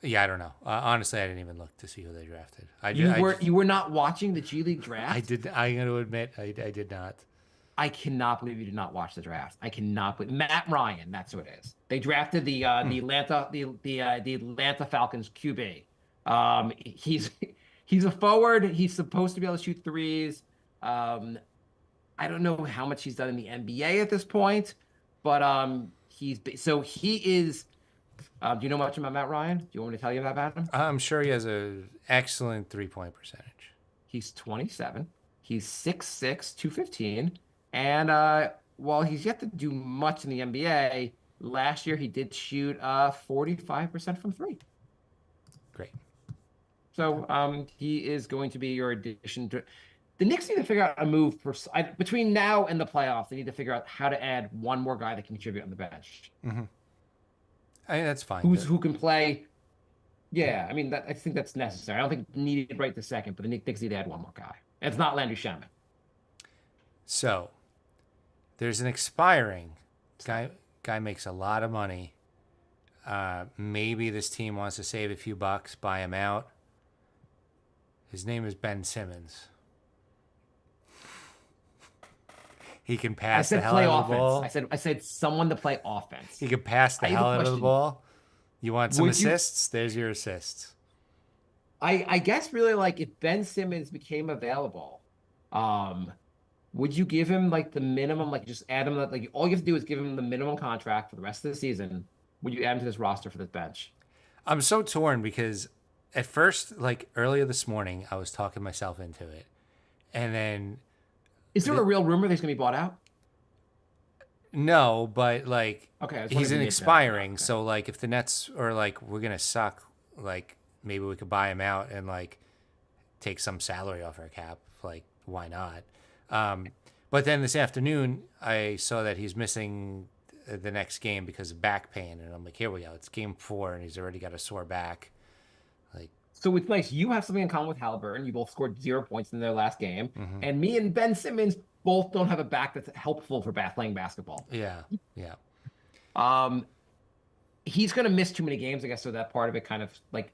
Yeah, I don't know. Honestly, I didn't even look to see who they drafted. You were not watching the G League draft? I did. I'm going to admit, I did not. I cannot believe you did not watch the draft. I cannot believe Matt Ryan. That's who it is. They drafted the Atlanta Falcons QB. He's a forward. He's supposed to be able to shoot threes. I don't know how much he's done in the NBA at this point, but he is. Do you know much about Matt Ryan? Do you want me to tell you about him? I'm sure he has an excellent 3-point percentage. He's 27. He's 6'6", 215. And while he's yet to do much in the NBA, last year he did shoot 45% from 3. Great. So he is going to be your addition to. The Knicks need to figure out a move between now and the playoffs. They need to figure out how to add one more guy that can contribute on the bench. Mm-hmm. I mean, that's fine. Who can play? Yeah, I mean, I think that's necessary. I don't think needed right this second, but the Knicks need to add one more guy. And it's not Landry Shamet. So there's an expiring guy. Guy makes a lot of money. Maybe this team wants to save a few bucks, buy him out. His name is Ben Simmons. He can pass the hell out of the ball. I said someone to play offense. He can pass the hell out of the ball. You want some assists? There's your assists. I guess really like if Ben Simmons became available, would you give him like the minimum, like just add him, like all you have to do is give him the minimum contract for the rest of the season. Would you add him to this roster for this bench? I'm so torn because at first, like earlier this morning, I was talking myself into it. And then is there a real rumor that he's going to be bought out? No, but like okay, he's an expiring. Okay. So like if the Nets are like, we're going to suck, like maybe we could buy him out and like take some salary off our cap. Like, why not? But then this afternoon, I saw that he's missing the next game because of back pain. And I'm like, here we go. It's game 4 and he's already got a sore back. Like, so it's nice. You have something in common with Halliburton. You both scored 0 points in their last game. Mm-hmm. And me and Ben Simmons both don't have a back that's helpful for playing basketball. Yeah. Yeah. he's going to miss too many games, I guess. So that part of it kind of like,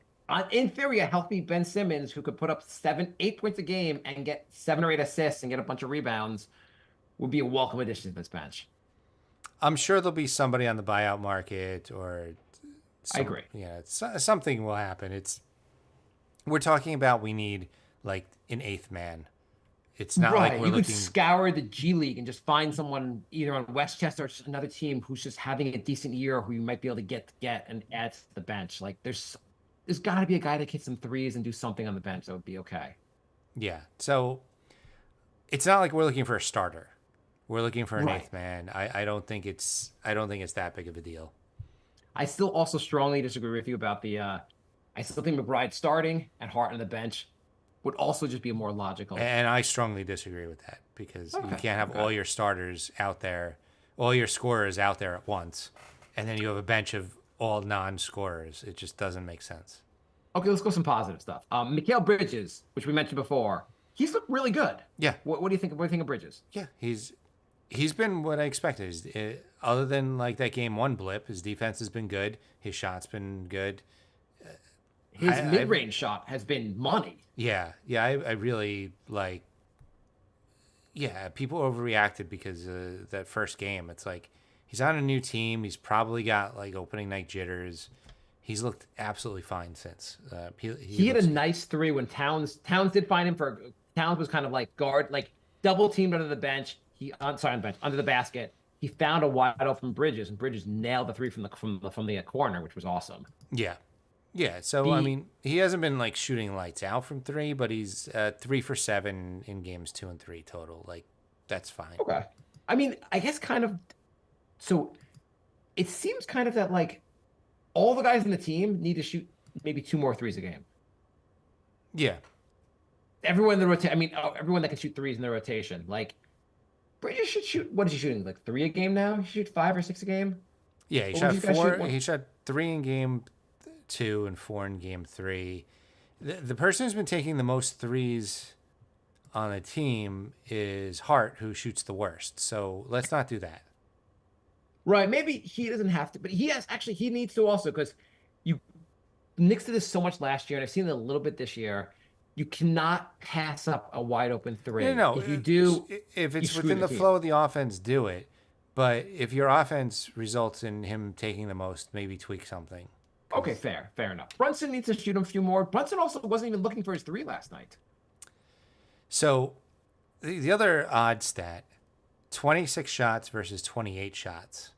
in theory, a healthy Ben Simmons who could put up 7, 8 points a game and get 7 or 8 assists and get a bunch of rebounds would be a welcome addition to this bench. I'm sure there'll be somebody on the buyout market or I agree. Yeah, something will happen. We're talking about we need like an eighth man. It's not like we're You looking. could scour the G League and just find someone either on Westchester or just another team who's just having a decent year who you might be able to get and add to the bench. Like there's got to be a guy that hits some threes and do something on the bench that would be okay. Yeah. So it's not like we're looking for a starter. We're looking for an Right. eighth man. I don't think it's that big of a deal. I still also strongly disagree with you about I still think McBride starting and Hart on the bench would also just be more logical. And I strongly disagree with that because you Okay, can't have all your starters out there, all your scorers out there at once, and then you have a bench of all non-scorers. It just doesn't make sense. Okay, let's go some positive stuff. Mikal Bridges, which we mentioned before, he's looked really good. Yeah. What do you think? What do you think of Bridges? Yeah, he's been what I expected. Other than like that game one blip, his defense has been good. His shot's been good. His mid-range shot has been money. Yeah, I really like. Yeah, people overreacted because that first game. It's like he's on a new team. He's probably got like opening night jitters. He's looked absolutely fine since. He had a nice three when Towns did find him for Towns was kind of like guard, like double teamed under the bench. On the bench, under the basket. He found a wide open Bridges, and Bridges nailed the three from the corner, which was awesome. Yeah. So I mean, he hasn't been like shooting lights out from three, but he's 3 for 7 in games 2 and 3 total. Like that's fine. Okay. I mean, I guess kind of. So it seems kind of that like all the guys in the team need to shoot maybe 2 more threes a game. Yeah. Everyone in the rotation. I mean, everyone that can shoot threes in the rotation. Like Bridges should shoot. What is he shooting? Like 3 a game now? He shoot 5 or 6 a game. Yeah, he shot 4. He shot 3 in game 2 and 4 in game 3. The person who's been taking the most threes on the team is Hart, who shoots the worst. So let's not do that. Right. Maybe he doesn't have to, but he needs to also because Knicks did this so much last year, and I've seen it a little bit this year. You cannot pass up a wide open three. No. If you do, if it's within the flow of the offense, do it. But if your offense results in him taking the most, maybe tweak something. Okay, fair enough. Brunson needs to shoot a few more. Brunson also wasn't even looking for his 3 last night. So the other odd stat, 26 shots versus 28 shots.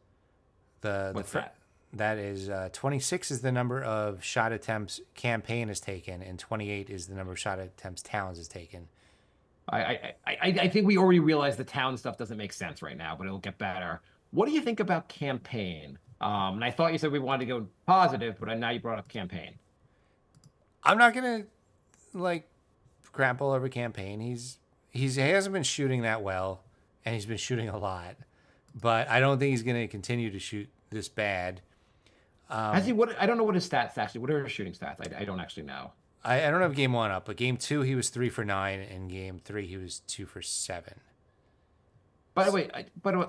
What's that? That is 26 is the number of shot attempts Campaign has taken, and 28 is the number of shot attempts Towns has taken. I think we already realized the Town stuff doesn't make sense right now, but it'll get better. What do you think about Campaign? And I thought you said we wanted to go positive, but now you brought up Campaign. I'm not gonna like grapple over Campaign. He hasn't been shooting that well, and he's been shooting a lot, but I don't think he's gonna continue to shoot this bad. Has he? What? I don't know what his stats actually. What are his shooting stats? I don't actually know. I don't have game 1 up, but game 2 he was 3 for 9, and game 3 he was 2 for 7. By the way,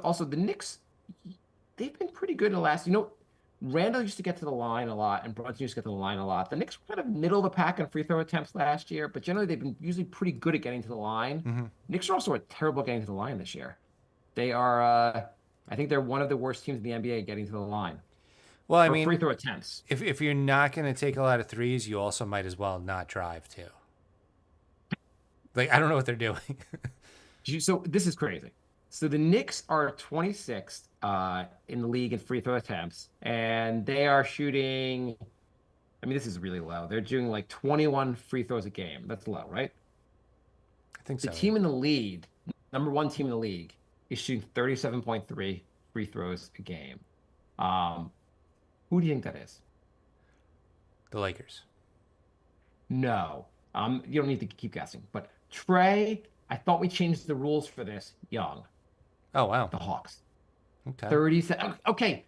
also the Knicks, they've been pretty good in the last. Randall used to get to the line a lot, and Brunson used to get to the line a lot. The Knicks were kind of middle of the pack in free throw attempts last year, but generally they've been usually pretty good at getting to the line. Mm-hmm. Knicks are also terrible at getting to the line this year. They are. I think they're one of the worst teams in the NBA getting to the line. Well, I mean, free throw attempts. If you're not going to take a lot of threes, you also might as well not drive too. Like, I don't know what they're doing. So this is crazy. So the Knicks are 26th in the league in free throw attempts, and they are shooting. I mean, this is really low. They're doing like 21 free throws a game. That's low, right? I think The so. team in the lead, number 1 team in the league, is shooting 37.3 free throws a game. Who do you think that is? The Lakers. No. You don't need to keep guessing. But Trey, I thought we changed the rules for this. Young, Oh, wow. the Hawks. Okay. 37. Okay.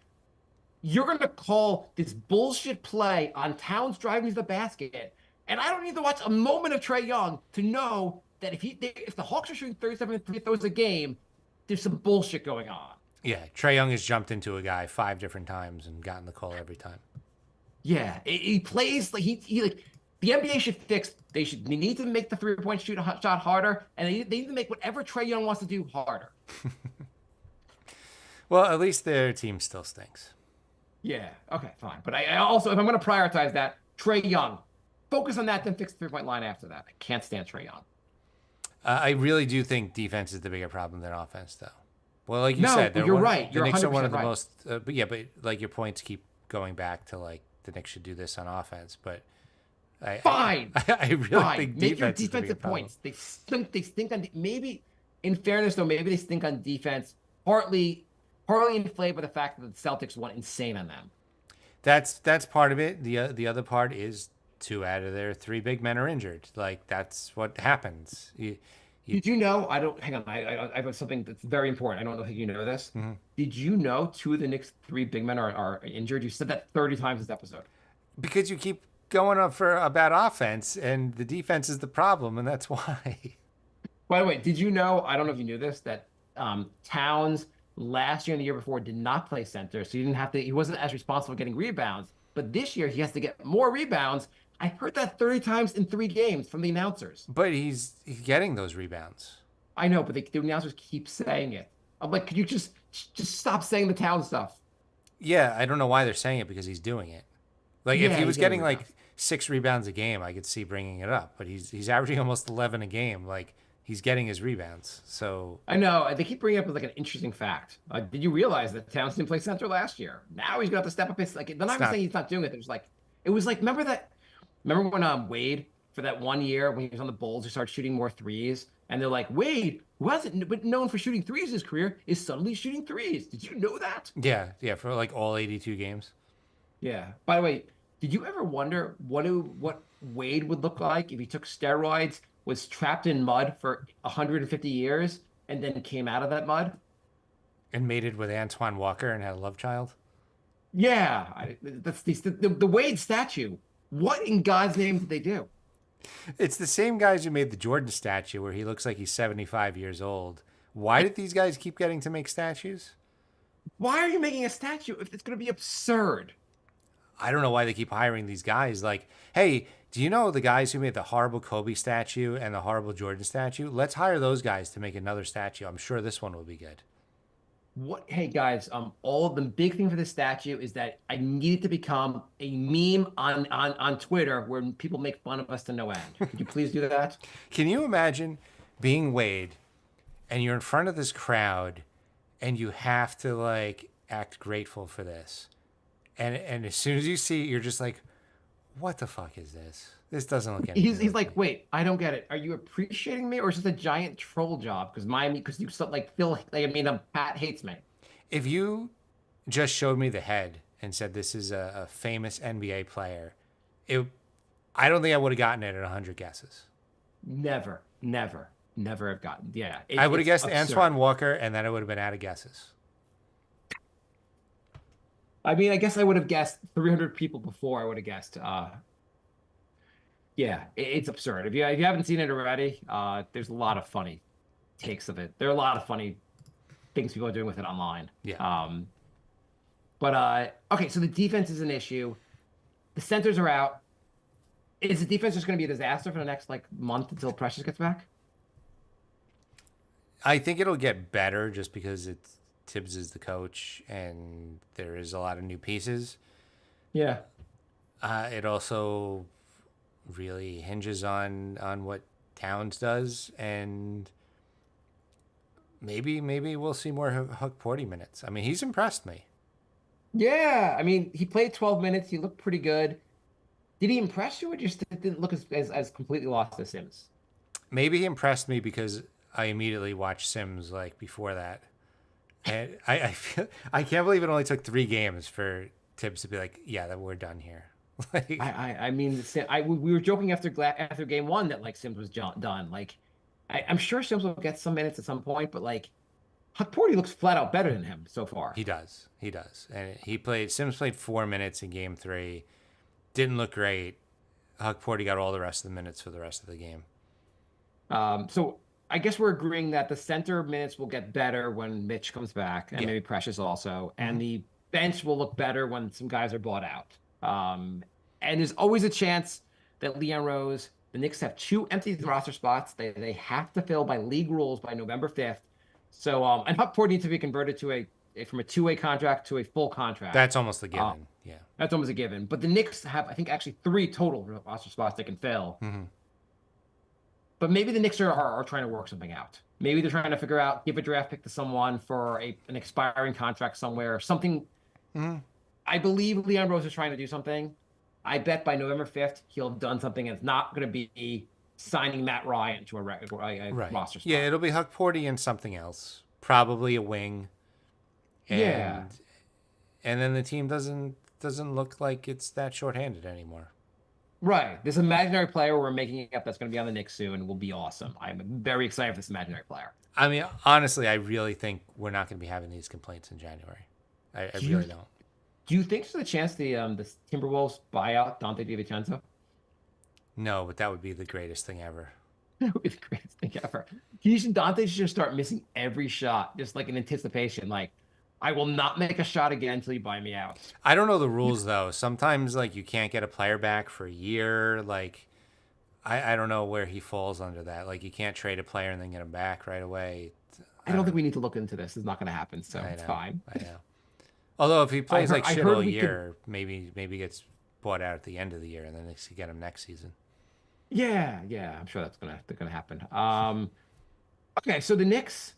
You're going to call this bullshit play on Towns driving to the basket. And I don't need to watch a moment of Trey Young to know that if the Hawks are shooting 37 free throws a game, there's some bullshit going on. Yeah, Trae Young has jumped into a guy 5 different times and gotten the call every time. Yeah, he plays like he like the NBA should fix. They need to make the 3-point shot harder, and they need to make whatever Trae Young wants to do harder. Well, at least their team still stinks. Yeah, okay, fine. But I also, if I'm going to prioritize that, Trae Young, focus on that, then fix the 3-point line after that. I can't stand Trae Young. I really do think defense is the bigger problem than offense, though. Well, like you No, said, you're right. The You're Knicks are one 100% of the right. most. But like your points keep going back to like the Knicks should do this on offense. But Fine. I really Fine. think Make your defense is the bigger defensive problem. points. They stink on maybe. In fairness, though, maybe they stink on defense. Partly inflated by the fact that the Celtics went insane on them. That's part of it. The other part is 2 out of their 3 big men are injured. Like that's what happens. Did you know? I don't. Hang on. I have something that's very important. I don't know if you know this. Mm-hmm. Did you know 2 of the Knicks' 3 big men are injured? You said that 30 times this episode. Because you keep going up for a bad offense, and the defense is the problem, and that's why. By the way, did you know? I don't know if you knew this, that Towns last year and the year before did not play center, so he didn't have to. He wasn't as responsible for getting rebounds. But this year he has to get more rebounds. I heard that 30 times in 3 games from the announcers. But he's getting those rebounds. I know, but the announcers keep saying it. I'm like, could you just stop saying the Towns stuff? Yeah, I don't know why they're saying it because he's doing it. Like if Yeah, he was he's getting getting like rebounds. 6 rebounds a game, I could see bringing it up. But he's averaging almost 11 a game. Like he's getting his rebounds. So I know they keep bringing up like an interesting fact. Did you realize that Towns didn't play center last year? Now he's gonna have to step up his like. They're not even not- saying he's not doing it. There's like, it was like, remember when Wade for that 1 year when he was on the Bulls, he started shooting more threes, and they're like, Wade, who hasn't been known for shooting threes in his career, is suddenly shooting threes. Did you know that? yeah, for like all 82 games. Yeah. By the way, did you ever wonder what Wade would look like if he took steroids, was trapped in mud for 150 years, and then came out of that mud? And mated with Antoine Walker and had a love child. Yeah, that's the Wade statue. What in God's name did they do? It's the same guys who made the Jordan statue where he looks like he's 75 years old. Why did these guys keep getting to make statues? Why are you making a statue if it's going to be absurd? I don't know why they keep hiring these guys. Like, hey, do you know the guys who made the horrible Kobe statue and the horrible Jordan statue? Let's hire those guys to make another statue. I'm sure this one will be good. What? Hey guys, all the big thing for this statue is that I need it to become a meme on Twitter where people make fun of us to no end. Could you please do that? Can you imagine being Wade and you're in front of this crowd and you have to like act grateful for this? And as soon as you see it, you're just like, what the fuck is this? This doesn't look anything. He's like, wait, I don't get it. Are you appreciating me, or is this a giant troll job? Because you like feel like Pat hates me. If you just showed me the head and said this is a famous NBA player, I don't think I would have gotten it at 100 guesses. Never have gotten. Yeah, I would have it's guessed absurd. Antoine Walker, and then it would have been out of guesses. I mean, I guess I would have guessed 300 people before I would have guessed. Yeah, it's absurd. If you haven't seen it already, there's a lot of funny takes of it. There are a lot of funny things people are doing with it online. Yeah. But okay, so the defense is an issue. The centers are out. Is the defense just going to be a disaster for the next like month until Precious gets back? I think it'll get better just because Tibbs is the coach and there is a lot of new pieces. Yeah. It also really hinges on what Towns does, and maybe we'll see more Huck Porty minutes. I mean, he's impressed me. Yeah, I mean, he played 12 minutes. He looked pretty good. Did he impress you, or just didn't look as completely lost as Sims? Maybe he impressed me because I immediately watched Sims like before that. And I can't believe it only took 3 games for Tibbs to be like, yeah, that we're done here. Like, I mean, we were joking after game 1 that like Sims was done. Like, I'm sure Sims will get some minutes at some point, but like, Huck Porty looks flat out better than him so far. he does, and Sims played 4 minutes in game 3, didn't look great. Huck Porty got all the rest of the minutes for the rest of the game. So I guess we're agreeing that the center minutes will get better when Mitch comes back, and Yeah. maybe Precious also, and the bench will look better when some guys are bought out. And there's always a chance that Leon Rose, the Knicks have 2 empty roster spots. They have to fill by league rules by November 5th. So and Huckport needs to be converted to from a 2-way contract to a full contract. That's almost a Uh, given. Yeah. that's almost a given. But the Knicks have, I think, actually 3 total roster spots they can fill. But maybe the Knicks are trying to work something out. Maybe they're trying to figure out, give a draft pick to someone for an expiring contract somewhere, something. I believe Leon Rose is trying to do something. I bet by November 5th, he'll have done something, and it's not going to be signing Matt Ryan to a Right. roster spot. Yeah, it'll be Huck Porty and something else. Probably a wing. And, Yeah. And then the team doesn't look like it's that shorthanded anymore. Right. This imaginary player we're making up that's going to be on the Knicks soon will be awesome. I'm very excited for this imaginary player. I mean, honestly, I really think we're not going to be having these complaints in January. I really don't. Do you think there's a chance the Timberwolves buy out Dante DiVincenzo? No, but that would be the greatest thing ever. That would be the greatest thing ever. Dante should just start missing every shot, just like in anticipation. Like, I will not make a shot again until you buy me out. I don't know the rules though. Sometimes like you can't get a player back for a year. Like I don't know where he falls under that. Like you can't trade a player and then get him back right away. I don't think we need to look into this. It's not going to happen, so it's fine. I know. Although if he plays like shit all we year, maybe gets bought out at the end of the year and then they can get him next season. Yeah, I'm sure that's gonna happen. Okay, so the Knicks.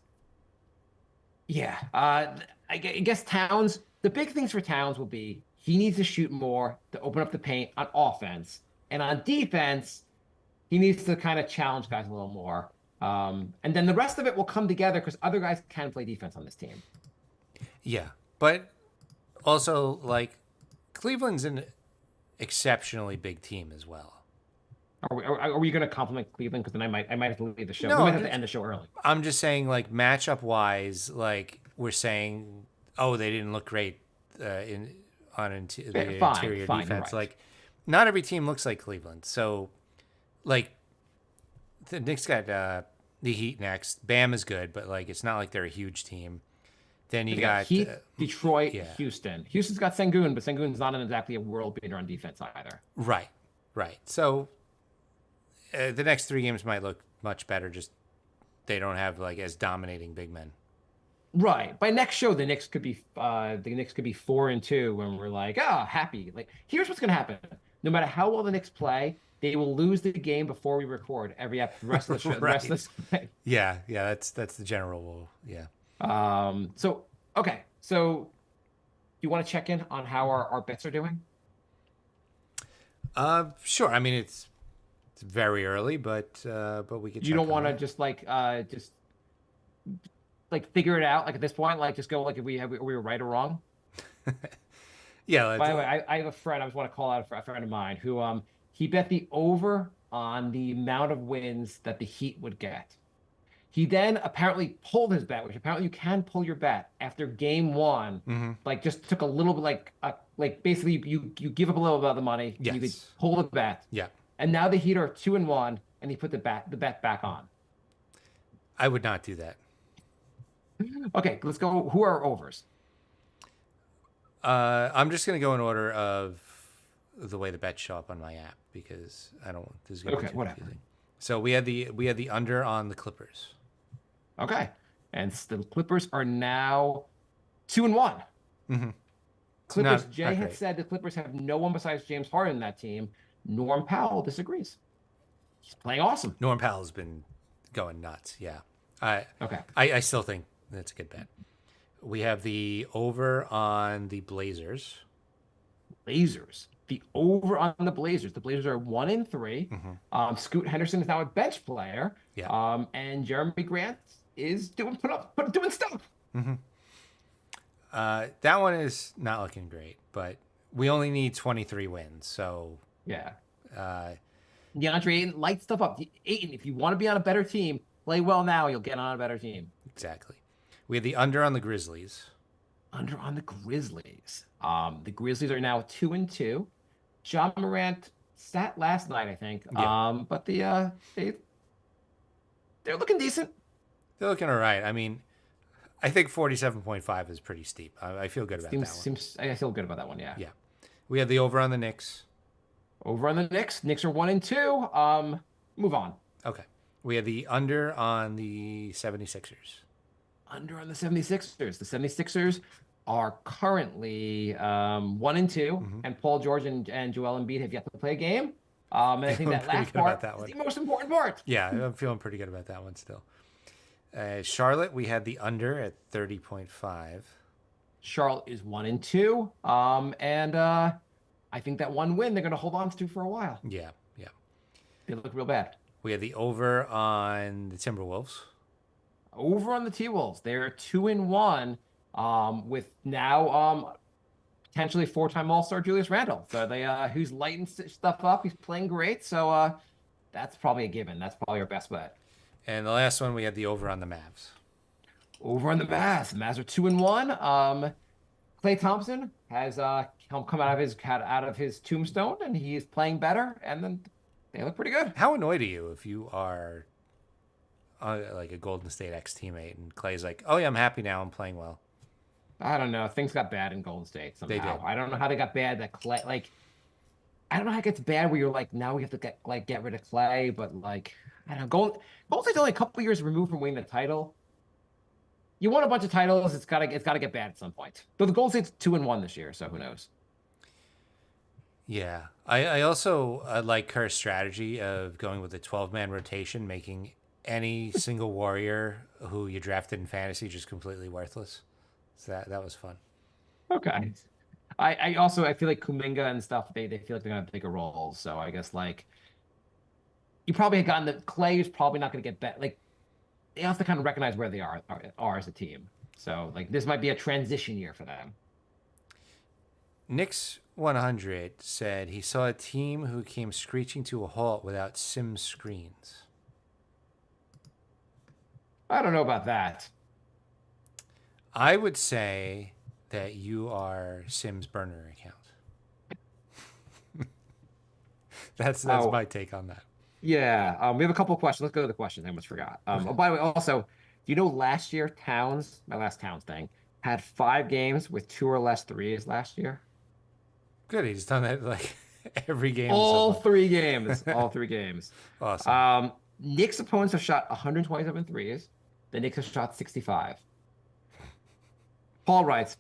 Yeah, I guess Towns. The big things for Towns will be he needs to shoot more to open up the paint on offense, and on defense, he needs to kind of challenge guys a little more. And then the rest of it will come together because other guys can play defense on this team. Yeah, but also like Cleveland's an exceptionally big team as well. Are we going to compliment Cleveland? Because then I might have to leave the show. No, We might have to end the show early. I'm just saying, like matchup wise, like we're saying, oh, they didn't look great the interior fine, you're defense. right. Like, not every team looks like Cleveland. So, like, the Knicks got the Heat next. Bam is good, but like it's not like they're a huge team. Then you got Heat, Detroit, yeah. Houston. Houston's got Sengun, but Sengun's not exactly a world beater on defense either. right. So the next 3 games might look much better. Just they don't have like as dominating big men. Right. By next show, the Knicks could be 4-2 when we're like, happy. Like, here's what's gonna happen. No matter how well the Knicks play, they will lose the game before we record the rest of the show. The rest of this. Yeah, that's the general rule. Yeah. So okay. So you want to check in on how our bets are doing? Sure. I mean, it's very early, but we could. You don't want to to just figure it out like at this point, like just go like if we were right or wrong. Yeah. By the way, I have a friend. I just want to call out a friend of mine who he bet the over on the amount of wins that the Heat would get. He then apparently pulled his bet, which apparently you can pull your bet after game 1. Like just took a little bit like basically you give up a little bit of the money. Yes. You could pull the bet. Yeah. And now the Heat are 2-1, and he put the bet back on. I would not do that. Okay, let's go. Who are our overs? I'm just gonna go in order of the way the bets show up on my app because I don't. This is gonna be too whatever. confusing. So we had the under on the Clippers. Okay, and the Clippers are now 2-1. Clippers. Not Jay had great. said the Clippers have no one besides James Harden in that team. Norm Powell disagrees. He's playing awesome. Norm Powell's been going nuts. Yeah. Okay. I still think that's a good bet. We have the over on the Blazers. Blazers. The over on the Blazers. The Blazers are 1-3. Scoot Henderson is now a bench player. Yeah. And Jeremy Grant is doing stuff. That one is not looking great, but we only need 23 wins. So Yeah. uh, DeAndre Ayton, light stuff up. Ayton, if you want to be on a better team, play well now. You'll get on a better team. exactly. We have the under on the Grizzlies. Under on the Grizzlies. The Grizzlies are now 2-2. John Morant sat last night, I think. Yeah. But they're looking decent. They're looking all right. I mean, I think 47.5 is pretty steep. I feel good about that one. Seems. I feel good about that one. Yeah. Yeah. We had the over on the Knicks. Over on the Knicks. Knicks are 1-2. Move on. Okay. We had the under on the 76ers. Under on the 76ers. The 76ers are currently 1-2, and Paul George and Joel Embiid have yet to play a game. And I think that Pretty last good about part that is one. the most important part. Yeah, I'm feeling pretty good about that one still. Charlotte, we had the under at 30.5. Charlotte is 1-2. And I think that one win they're going to hold on to for a while. Yeah, yeah. They look real bad. We had the over on the Timberwolves. Over on the T-Wolves, they're 2-1. With now potentially 4-time All-Star Julius Randle. So they who's lighting stuff up. He's playing great. So that's probably a given. That's probably your best bet. And the last one, we had the over on the Mavs. Over on the Mavs. The Mavs are 2-1. Klay Thompson has come out of his tombstone, and he's playing better. And then they look pretty good. How annoyed are you if you are like a Golden State ex-teammate and Clay's like, oh yeah, I'm happy now, I'm playing well. I don't know. Things got bad in Golden State somehow. They did. I don't know how they got bad. That Klay, I don't know how it gets bad where you're like, now we have to get rid of Klay, but like, I don't know. Golden State's only a couple years removed from winning the title. You won a bunch of titles. It's gotta get bad at some point. But the Golden State's 2-1 this year, so who knows? Yeah. I also like her strategy of going with a 12-man rotation, making any single warrior who you drafted in fantasy just completely worthless. So that was fun. Okay. I feel like Kuminga and stuff, they feel like they're gonna have bigger roles. So I guess like you probably had gotten the Clay is probably not gonna get better. Like they have to kind of recognize where they are as a team. So like this might be a transition year for them. Knicks 100 said he saw a team who came screeching to a halt without sim screens. I don't know about that. I would say that you are Sim's burner account. That's my take on that. Yeah, we have a couple of questions. Let's go to the questions. I almost forgot. Oh, by the way, also, do you know last year Towns, my last Towns thing, had 5 games with 2 or less threes last year? Good. He's done that like every game. All so far. 3 games. All 3 games. Awesome. Knicks opponents have shot 127 threes. The Knicks have shot 65. Paul writes,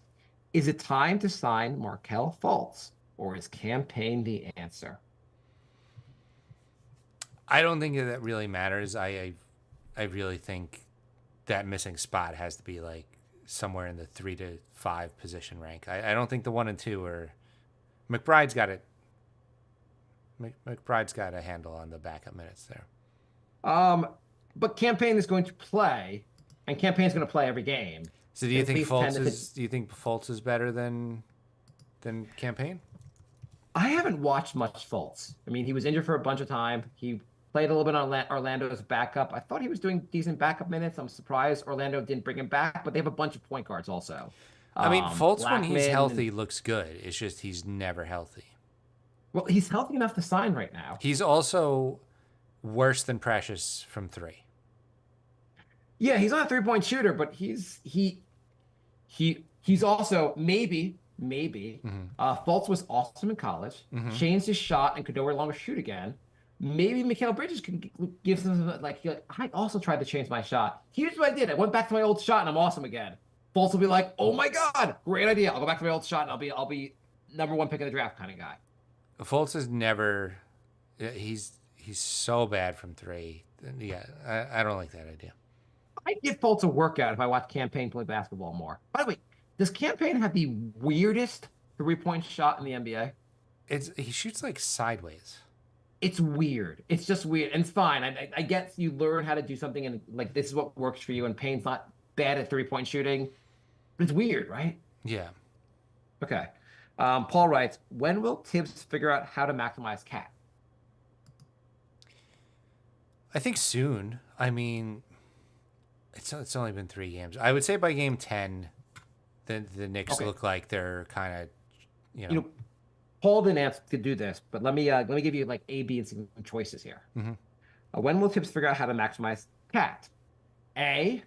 is it time to sign Markelle Fultz, or is campaign the answer? I don't think that really matters. I really think that missing spot has to be like somewhere in the 3 to 5 position rank. I don't think the 1 and 2 are. McBride's got it. McBride's got a handle on the backup minutes there. But campaign is going to play, and campaign's going to play every game. So do you At think least Fultz 10 to is? Do you think Fultz is better than campaign? I haven't watched much Fultz. I mean, he was injured for a bunch of time. He played a little bit on Orlando's backup. I thought he was doing decent backup minutes. I'm surprised Orlando didn't bring him back, but they have a bunch of point guards also. I mean, Fultz when he's Blackman healthy looks good. It's just he's never healthy. Well, he's healthy enough to sign right now. He's also worse than Precious from 3. Yeah, he's not a 3-point shooter, but he's also maybe Fultz was awesome in college, changed his shot and could no longer shoot again. Maybe Mikal Bridges can give some like I also tried to change my shot. Here's what I did. I went back to my old shot and I'm awesome again. Fultz will be like, oh my god, great idea. I'll go back to my old shot and I'll be number 1 pick in the draft kind of guy. Fultz is never. He's so bad from 3. Yeah, I don't like that idea. I'd give Fultz a workout if I watch Campaign play basketball more. By the way, does Campaign have the weirdest 3-point shot in the NBA? He shoots like sideways. It's weird. It's just weird. And it's fine. I guess you learn how to do something and like this is what works for you. And Payne's not bad at 3-point shooting, but it's weird, right? Yeah. Okay. Paul writes, when will Tibbs figure out how to maximize Cat? I think soon. I mean, it's only been 3 games. I would say by game 10, the Knicks look like they're kind of, you know. Paul didn't ask to do this, but let me give you like A, B, and C choices here. Mm-hmm. When will Tibbs figure out how to maximize Cat. A,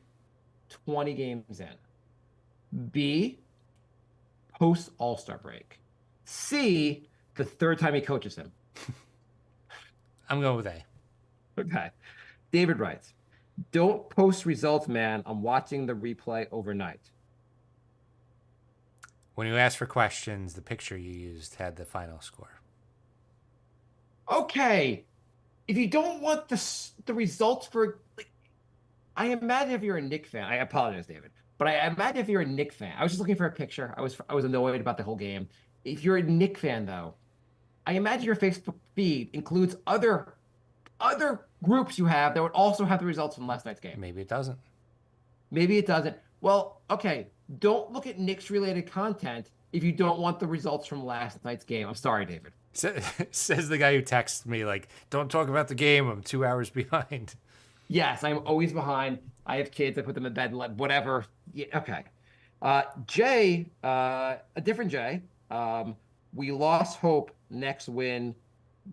20 games in. B, post All-Star break. C, the third time he coaches him. I'm going with A. Okay. David writes, don't post results, man. I'm watching the replay overnight. When you asked for questions, the picture you used had the final score. Okay. If you don't want the results for, like, I imagine if you're a Knicks fan, I apologize, David, but I imagine if you're a Knicks fan, I was just looking for a picture. I was annoyed about the whole game. If you're a Knicks fan, though, I imagine your Facebook feed includes other groups you have that would also have the results from last night's game. Maybe it doesn't. Maybe it doesn't. Well, okay. Don't look at Knicks related content if you don't want the results from last night's game. I'm sorry, David. Says the guy who texts me, like, don't talk about the game. I'm 2 hours behind. Yes, I'm always behind. I have kids. I put them in bed and let whatever. Yeah, okay. Jay, a different Jay. We lost hope next win.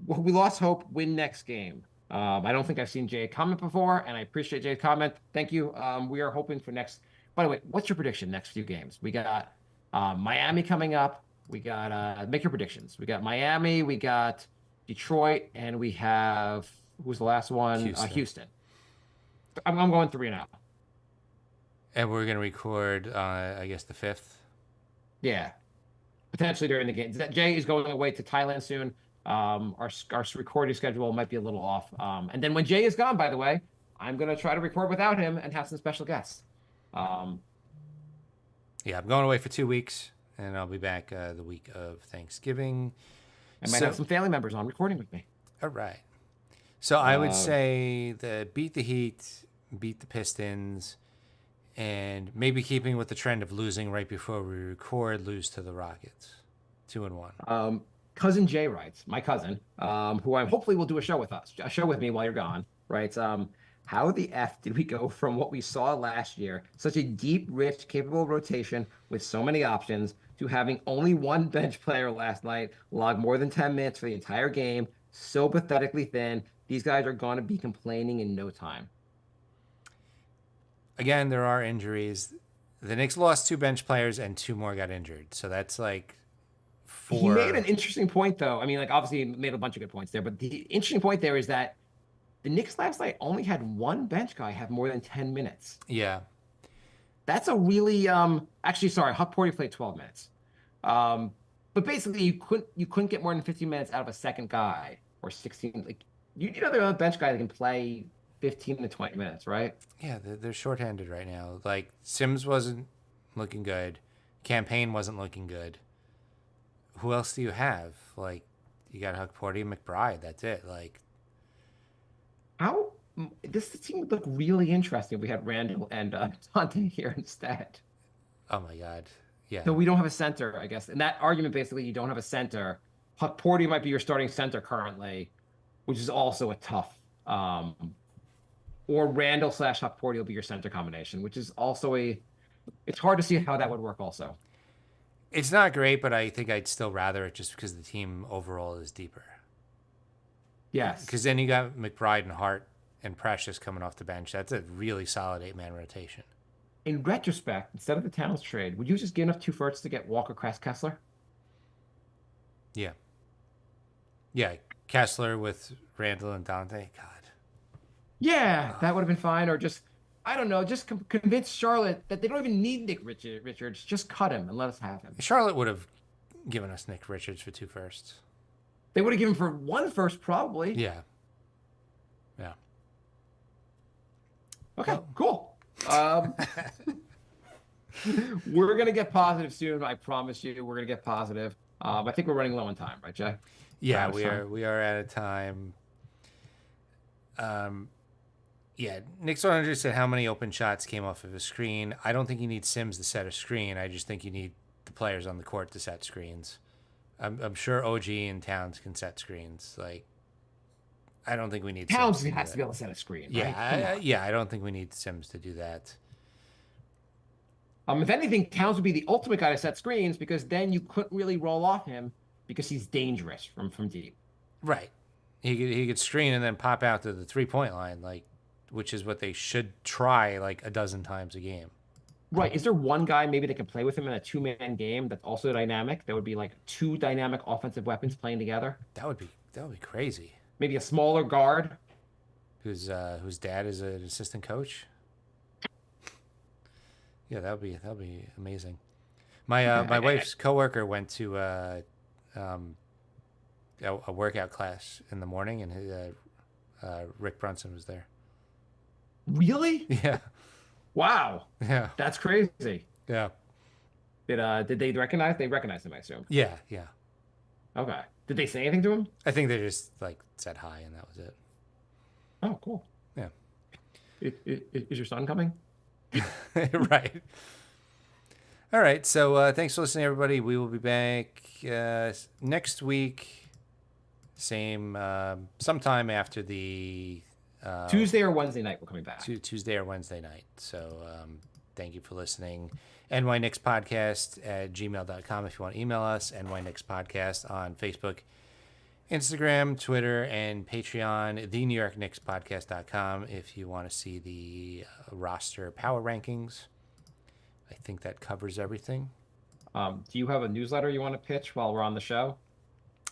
We lost hope win next game. I don't think I've seen Jay comment before, and I appreciate Jay's comment. Thank you. We are hoping for next. By the way, what's your prediction next few games? We got Miami coming up. We got make your predictions. We got Miami, we got Detroit, and we have who's the last one? Houston. I'm going 3-0. And we're going to record, I guess, the 5th. Yeah, potentially during the game. Jay is going away to Thailand soon. Our recording schedule might be a little off. And then when Jay is gone, by the way, I'm going to try to record without him and have some special guests. Yeah, I'm going away for 2 weeks, and I'll be back the week of Thanksgiving. I might have some family members on recording with me. All right. So I would say that beat the Heat, beat the Pistons, and maybe keeping with the trend of losing right before we record, lose to the Rockets. 2-1. Cousin Jay writes, my cousin, who I hopefully will do a show with me while you're gone, writes, how the F did we go from what we saw last year, such a deep, rich, capable rotation with so many options, to having only one bench player last night log more than 10 minutes for the entire game, so pathetically thin. These guys are going to be complaining in no time. Again, there are injuries. The Knicks lost 2 bench players and 2 more got injured. So that's like 4. He made an interesting point, though. I mean, like, obviously he made a bunch of good points there, but the interesting point there is that the Knicks last night only had one bench guy have more than 10 minutes. Yeah. That's a really actually, sorry, Huck Porty played 12 minutes. But basically you couldn't get more than 15 minutes out of a second guy or 16. Like, you need another bench guy that can play 15 to 20 minutes, right? Yeah, they're shorthanded right now. Like, Sims wasn't looking good. Campaign wasn't looking good. Who else do you have? Like, you got Huck Porty and McBride. That's it. Like, How this team would look really interesting if we had Randall and Dante here instead. oh my God. Yeah. So we don't have a center, I guess. And that argument, basically, you don't have a center. Huck Porty might be your starting center currently, which is also a tough. Or Randall / Huck Porty will be your center combination, which is also it's hard to see how that would work also. It's not great, but I think I'd still rather it just because the team overall is deeper. Yes. Because then you got McBride and Hart and Precious coming off the bench. That's a really solid 8-man rotation. In retrospect, instead of the Towns trade, would you just give enough 2 firsts to get Walker Kessler? Yeah. Yeah. Kessler with Randall and Dante. God. Yeah, that would have been fine. Or just, I don't know, just convince Charlotte that they don't even need Nick Richards. Just cut him and let us have him. Charlotte would have given us Nick Richards for 2 firsts. They would have given for 1 first, probably. Yeah. Yeah. Okay, cool. We're going to get positive soon. I promise you, we're going to get positive. I think we're running low on time, right, Jay? Yeah, we are out of time. Yeah, Nick's 100 said how many open shots came off of a screen. I don't think you need Sims to set a screen. I just think you need the players on the court to set screens. I'm sure OG and Towns can set screens. Like, I don't think we need Towns Sims has to be able to set a screen. Yeah, Right? I don't think we need Sims to do that. If anything, Towns would be the ultimate guy to set screens because then you couldn't really roll off him because he's dangerous from deep. Right. He could screen and then pop out to the 3-point line like which is what they should try like a dozen times a game. Right. Is there one guy maybe that can play with him in a two-man game that's also dynamic? That would be like two dynamic offensive weapons playing together. That would be crazy. Maybe a smaller guard. Whose dad is an assistant coach. Yeah, that would be amazing. My wife's coworker went to a workout class in the morning, and Rick Brunson was there. Really? Yeah, Wow. yeah, That's crazy. yeah, Did they recognize? They recognized him, I assume. yeah, yeah. Okay. Did they say anything to him? I think they just like said hi, and that was it. Oh, cool. Yeah. Is your son coming? Right. All right. So thanks for listening, everybody. We will be back next week. Same sometime after the Tuesday or Wednesday night we're coming back. Tuesday or Wednesday night. So thank you for listening. nyknickspodcast@gmail.com if you want to email us. nyknickspodcast on Facebook, Instagram, Twitter, and Patreon. The New York Knicks Podcast.com if you want to see the roster power rankings. I think that covers everything. Do you have a newsletter you want to pitch while we're on the show?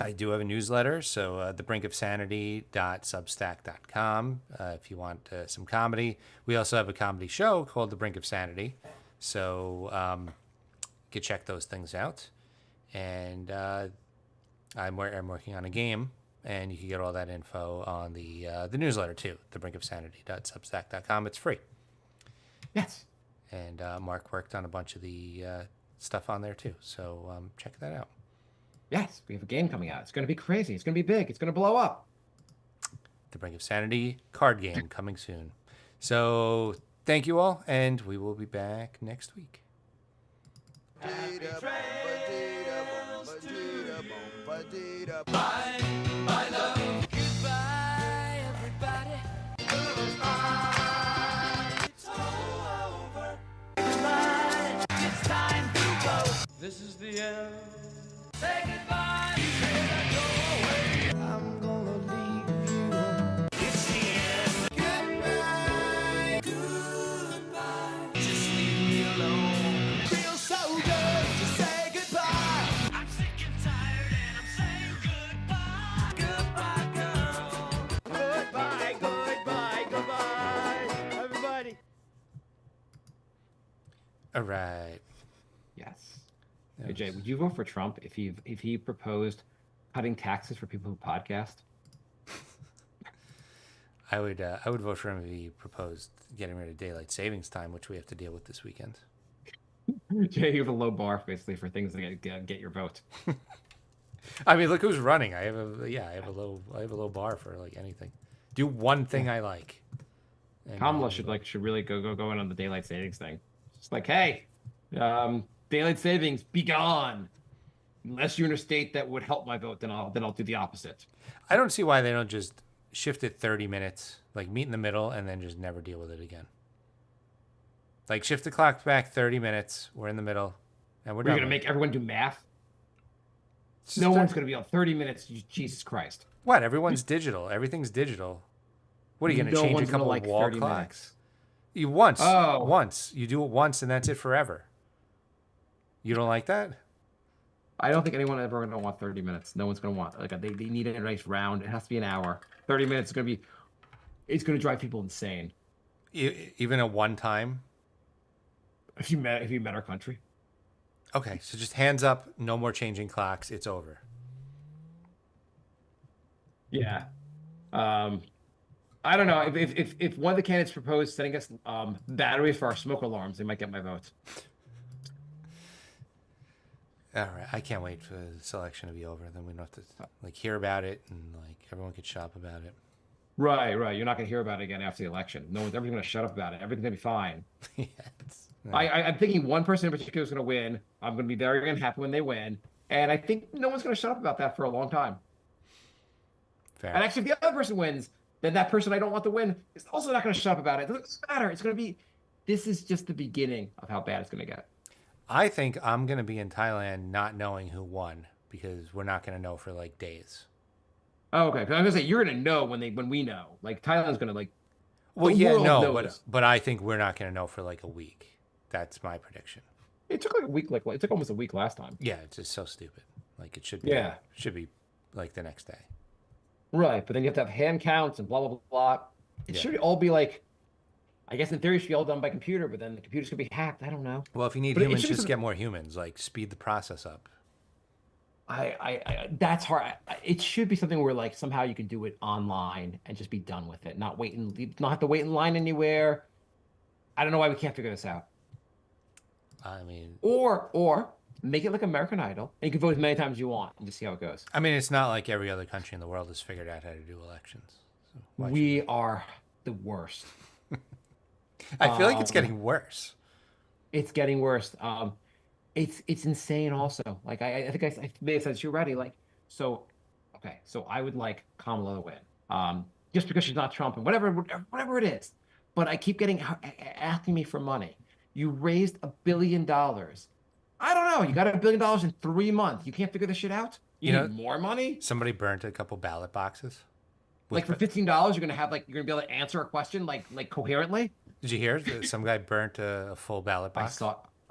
I do have a newsletter, so thebrinkofsanity.substack.com if you want some comedy. We also have a comedy show called The Brink of Sanity, so you can check those things out. And I'm working on a game, and you can get all that info on the newsletter too, thebrinkofsanity.substack.com. It's free. Yes. And Mark worked on a bunch of the stuff on there too, so check that out. Yes, we have a game coming out. It's going to be crazy. It's going to be big. It's going to blow up. The Brink of Sanity card game coming soon. So thank you all, and we will be back next week. Goodbye, everybody. It's all over. It's time to go. This is the end. Say goodbye. I'm gonna leave you. It's the end. Goodbye. Goodbye. Just leave me alone. Feels so good to say goodbye. I'm sick and tired and I'm saying goodbye. Goodbye, girl. Goodbye, goodbye, goodbye. Everybody. All right. Yes. Hey, Jay, would you vote for Trump if he proposed cutting taxes for people who podcast? I would vote for him if he proposed getting rid of daylight savings time, which we have to deal with this weekend. Jay, you have a low bar basically for things that get your vote. I mean, look who's running. I have a low bar for like anything. Do one thing I like. And, Kamala should really go in on the daylight savings thing. It's like, hey, daylight savings, be gone. Unless you're in a state that would help my vote, then I'll do the opposite. I don't see why they don't just shift it 30 minutes, like meet in the middle, and then just never deal with it again. Like shift the clock back 30 minutes. We're in the middle, and we're We're done. gonna make everyone do math. It's No just one's gonna be on 30 minutes. Jesus Christ. What? Everyone's digital. Everything's digital. What are you gonna No change a one's gonna couple like of wall 30 clocks? minutes. You once. Oh. Once. You do it once, and that's it forever. You don't like that? I don't think anyone ever gonna want 30 minutes. No one's gonna want they need a nice round. It has to be an hour. 30 minutes is it's gonna drive people insane. Even at one time. If you met our country. Okay, so just hands up. No more changing clocks. It's over. Yeah. I don't know. If one of the candidates proposed setting us batteries for our smoke alarms, they might get my vote. All right, I can't wait for the selection to be over. Then we don't have to hear about it, and everyone could shop about it. Right. You're not gonna hear about it again after the election. Everyone's gonna shut up about it. Everything's gonna be fine. Yes. I'm thinking one person in particular is gonna win. I'm gonna be very unhappy when they win, and I think no one's gonna shut up about that for a long time. Fair. And actually, if the other person wins, then that person I don't want to win is also not gonna shut up about it. It doesn't matter. It's gonna be. This is just the beginning of how bad it's gonna get. I think I'm going to be in Thailand not knowing who won because we're not going to know for days. Oh, okay. 'Cause I'm gonna say you're gonna know when we know. Like Thailand's gonna Well, The yeah, world no, knows. but I think we're not going to know for like a week. That's my prediction. It took like a week. Like it took almost a week last time. Yeah, it's just so stupid. Like it Yeah. should be like the next day. Right. But then you have to have hand counts and blah blah blah. It Yeah. should all be like. I guess in theory it should be all done by computer, but then the computers could be hacked. I don't know. Well, if you need But it humans, should be just something. get more humans. Like speed the process up. That's hard. It should be something where like somehow you can do it online and just be done with it, not have to wait in line anywhere. I don't know why we can't figure this out. I mean, Or make it like American Idol, and you can vote as many times as you want and just see how it goes. it's not like every other country in the world has figured out how to do elections. So why should We are the worst. I feel like it's getting worse. It's getting worse. It's insane. Also, like I think I may have said this already. Like so, okay. So I would like Kamala to win. Just because she's not Trump and whatever it is. But I keep getting asking me for money. You raised $1 billion. I don't know. You got $1 billion in 3 months. You can't figure this shit out. You You need know- more money. Somebody burnt a couple ballot boxes. Like for $15, you're gonna have like you're gonna be able to answer a question like coherently. Did you hear? That some guy burnt a full ballot box.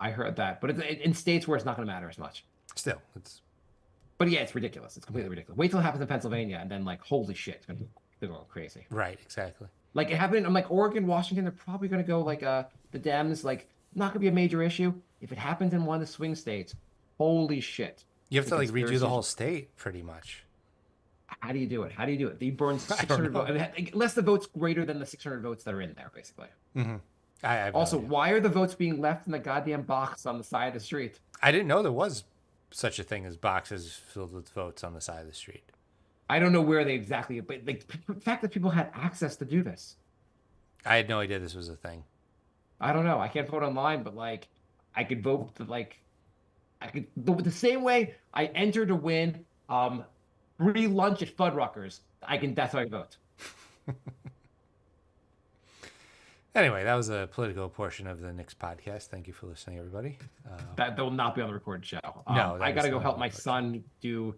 I heard that, but in states where it's not gonna matter as much. Still, it's But yeah, it's ridiculous. It's completely ridiculous. Wait till it happens in Pennsylvania, and then like, holy shit, it's gonna go crazy. right. Exactly. Like it happened. I'm like Oregon, Washington. They're probably gonna go like the Dems. Like not gonna be a major issue. If it happens in one of the swing states, holy shit. You have to The like redo the conspiracy- whole state, pretty much. How do you do it? How do you do it? You burn I don't 600 know. votes. Unless the votes greater than the 600 votes that are in there, basically. I have no Also, idea. why are the votes being left in the goddamn box on the side of the street? I didn't know there was such a thing as boxes filled with votes on the side of the street. I don't know where they exactly, but like the fact that people had access to do this. I had no idea this was a thing. I don't know. I can't vote online, but like I could vote to like I could the same way I enter to win free lunch at Fuddruckers. That's how I vote. Anyway, that was a political portion of the Knicks podcast. Thank you for listening, everybody. That will not be on the recorded show. No, that I is gotta go not help on my the recorded son do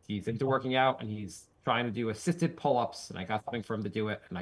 he's into working out and he's trying to do assisted pull-ups and I got something for him to do it and I